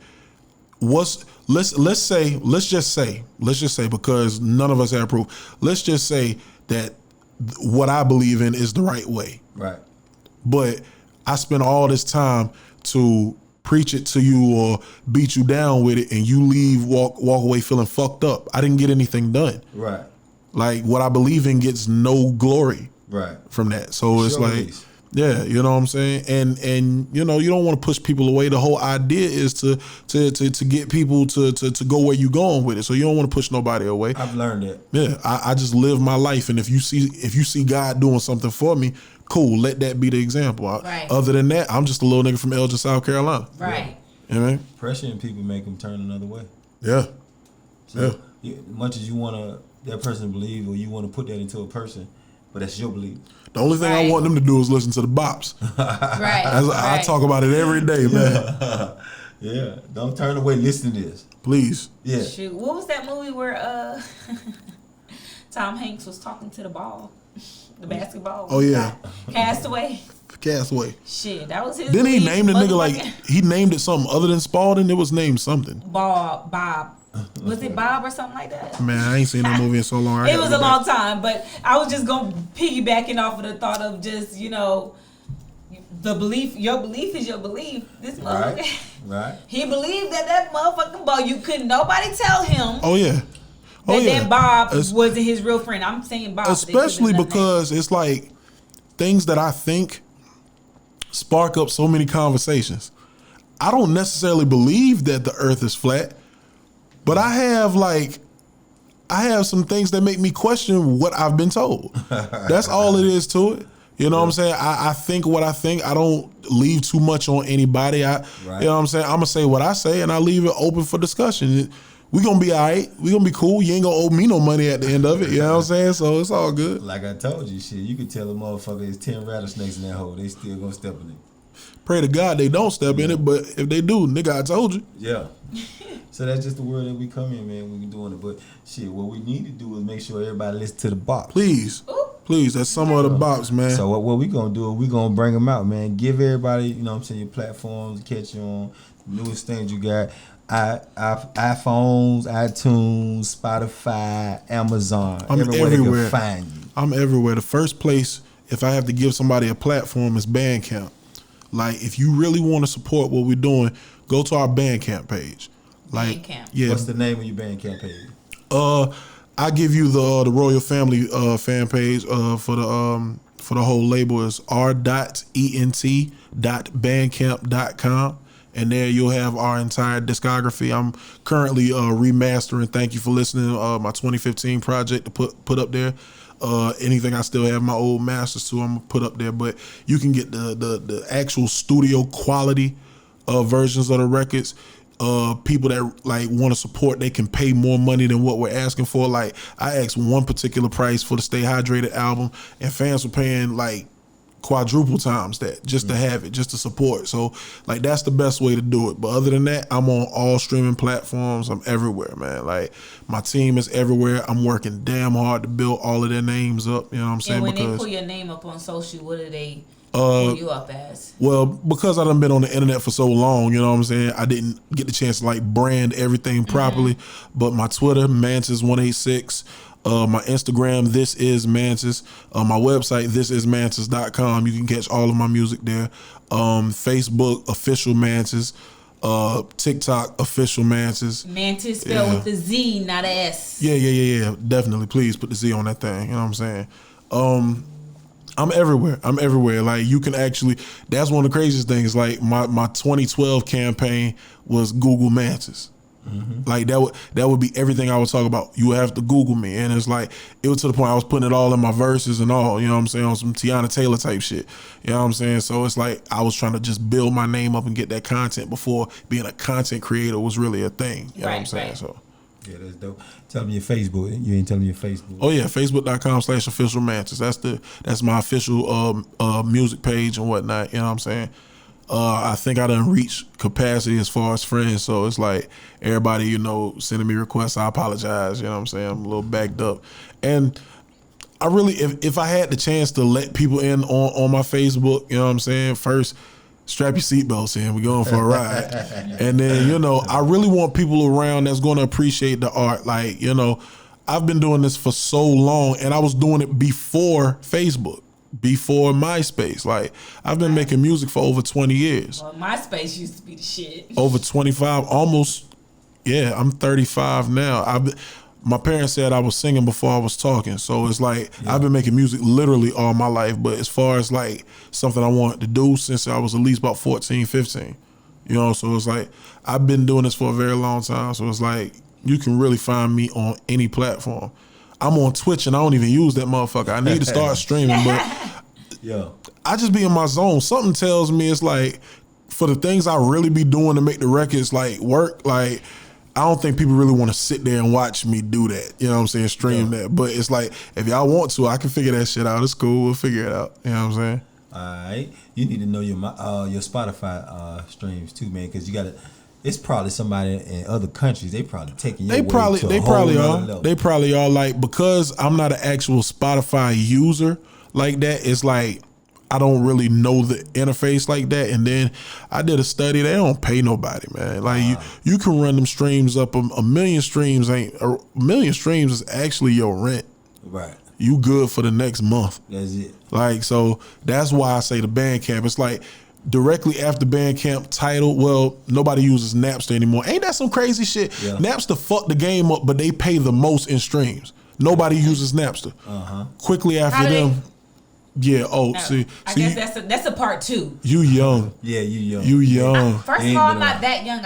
let's just say because none of us have proof. Let's just say that what I believe in is the right way. Right. But I spent all this time to preach it to you or beat you down with it, and you walk away feeling fucked up. I didn't get anything done. Right. Like what I believe in gets no glory. Right. From that. So it's like, release. yeah, you know what I'm saying? And you know, you don't want to push people away. The whole idea is to get people to go where you going with it. So you don't want to push nobody away. I've learned that. Yeah, I just live my life, and if you see God doing something for me, cool, let that be the example. Right. Other than that, I'm just a little nigga from Elgin, South Carolina. Right. You know what I mean? Pressuring people make them turn another way. Yeah. So, much as you want that person to believe, or you want to put that into a person, but that's your belief. The only thing I want them to do is listen to the bops. Right. I talk about it every day, man. Yeah. Don't turn away. Listen to this. Please. Yeah. Shoot. What was that movie where Tom Hanks was talking to the ball? The basketball. Oh, yeah. Castaway. Shit, that was his. Didn't he name the nigga like he named it something other than Spalding? It was named something. Bob. Was it Bob or something like that? Man, I ain't seen that movie in so long. It was a long time, but I was just gonna piggybacking off of the thought of just, you know, the belief. Your belief is your belief. This motherfucker. Right. He believed that motherfucking ball. You couldn't. Nobody tell him. Oh yeah. That Bob wasn't his real friend. I'm saying Bob. Especially because it's like things that I think spark up so many conversations. I don't necessarily believe that the earth is flat, but I have some things that make me question what I've been told. That's all it is to it. You know what I'm saying? I think what I think. I don't leave too much on anybody. You know what I'm saying? I'm going to say what I say, and I leave it open for discussion. We gonna be all right. We gonna be cool. You ain't gonna owe me no money at the end of it. You know what I'm saying? So it's all good. Like I told you, shit. You could tell a motherfucker there's 10 rattlesnakes in that hole. They still gonna step in it. Pray to God they don't step in it, but if they do, nigga, I told you. Yeah. So that's just the world that we come in, man. We doing it, but shit. What we need to do is make sure everybody listen to the box. Please, that's some of the box, man. So what we gonna do is we gonna bring them out, man. Give everybody, you know what I'm saying, your platforms, catch you on the newest things you got. iPhones, iTunes, Spotify, Amazon. I'm everywhere. They can find you. I'm everywhere. The first place, if I have to give somebody a platform, is Bandcamp. Like, if you really want to support what we're doing, go to our Bandcamp page. Like, Bandcamp. Yeah. What's the name of your Bandcamp page? I give you the Royal Family fan page for the whole label is r.ent.bandcamp.com. And there you'll have our entire discography. I'm currently remastering. Thank you for listening. My 2015 project to put up there. Anything I still have my old masters to, I'm gonna put up there. But you can get the actual studio quality versions of the records. People that like want to support, they can pay more money than what we're asking for. Like, I asked one particular price for the Stay Hydrated album, and fans were paying like quadruple times that just to have it, just to support. So like, that's the best way to do it. But other than that, I'm on all streaming platforms. I'm everywhere, man. Like, my team is everywhere. I'm working damn hard to build all of their names up. You know what I'm saying? And when they pull your name up on social, what do they pull you up as? Well, because I done been on the internet for so long, you know what I'm saying, I didn't get the chance to like brand everything properly. But my Twitter, Mantiz186. My Instagram, This Is Mantiz. My website, thisismantiz.com. You can catch all of my music there. Facebook, Official Mantiz. TikTok, Official Mantiz. Mantiz spelled with the Z, not a S. Yeah. Definitely. Please put the Z on that thing. You know what I'm saying? I'm everywhere. Like, you can actually, that's one of the craziest things. Like, my 2012 campaign was Google Mantiz. Like, that would be everything I would talk about. You would have to Google me. And it's like, it was to the point I was putting it all in my verses and all, you know what I'm saying, on some Tiana Taylor type shit. You know what I'm saying? So it's like, I was trying to just build my name up and get that content before being a content creator was really a thing. You know what I'm saying? So yeah, that's dope. Tell me your Facebook. You ain't telling me your Facebook. Oh yeah, Facebook.com/official Mantiz. That's my official music page and whatnot. You know what I'm saying? I think I done reached capacity as far as friends, so it's like everybody, you know, sending me requests. I apologize, you know what I'm saying? I'm a little backed up. And I really, if I had the chance to let people in on my Facebook, you know what I'm saying, first, strap your seatbelts in. We're going for a ride. And then, you know, I really want people around that's going to appreciate the art. Like, you know, I've been doing this for so long, and I was doing it before Facebook, before MySpace. Like, I've been making music for over 20 years. Well, MySpace used to be the shit. Over 25, almost. Yeah, I'm 35 now. My parents said I was singing before I was talking. So it's like, I've been making music literally all my life. But as far as like something I wanted to do since I was at least about 14, 15, you know, so it's like, I've been doing this for a very long time. So it's like, you can really find me on any platform. I'm on Twitch and I don't even use that motherfucker. I need to start streaming, but I just be in my zone. Something tells me it's like, for the things I really be doing to make the records like work, like, I don't think people really want to sit there and watch me do that. You know what I'm saying? Stream that. But it's like, if y'all want to, I can figure that shit out. It's cool. We'll figure it out. You know what I'm saying? All right. You need to know your Spotify streams too, man, because you got to. It's probably somebody in other countries. They probably taking your They probably are. Level. They probably are. Like, because I'm not an actual Spotify user like that, it's like, I don't really know the interface like that. And then I did a study. They don't pay nobody, man. Like you can run them streams up. A million streams is actually your rent. Right. You good for the next month. That's it. Like, so that's why I say the Bandcamp. It's like directly after Bandcamp, Tidal. Well, nobody uses Napster anymore. Ain't that some crazy shit? Yeah. Napster fucked the game up, but they pay the most in streams. Nobody uses Napster. Quickly after them. Yeah. Oh, no, see. I guess that's a part two. You young. Yeah, you young. You young. First of all, I'm not that young.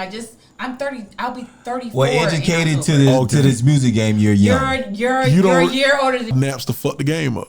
I'm 30. I'll be 34. Well, educated to this music game, you're young. You're a year older than Napster fucked the game up.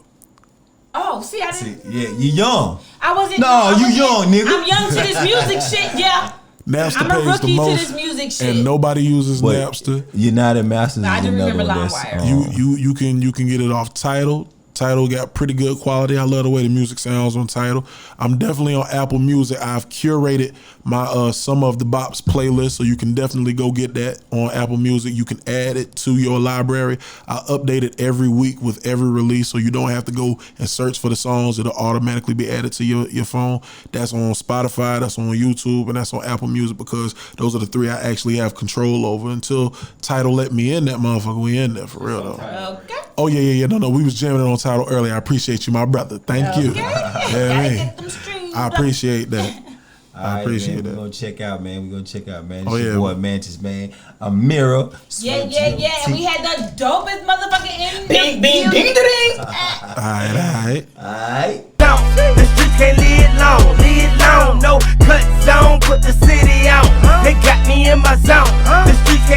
Oh, see, I didn't. Yeah, you young. I wasn't. No, you young, nigga. I'm young to this music shit. Yeah. Napster I'm a pays rookie the most, to this music shit. and nobody uses Napster. United Masters. I is do another remember one LimeWire. You can get it off Tidal. Tidal got pretty good quality. I love the way the music sounds on Tidal. I'm definitely on Apple Music. I've curated my Some of the Bops playlist, so you can definitely go get that on Apple Music. You can add it to your library. I update it every week with every release, so you don't have to go and search for the songs. It'll automatically be added to your phone. That's on Spotify, that's on YouTube, and that's on Apple Music, because those are the three I actually have control over. Until Tidal let me in that motherfucker, we in there for real though. Okay. Oh yeah. No, we was jamming it on Tidal earlier. I appreciate you, my brother. Thank you. Get them streams. I appreciate that. I appreciate that. that. We're gonna check out, man. It's Oh, your yeah. boy Mantiz, man. A mirror. Yeah. And we had the dopest motherfucker in Bing, the bing, building. ding, ding. Alright. The streets can't live long, no cut zone, put the city out. They got me in my zone. The streets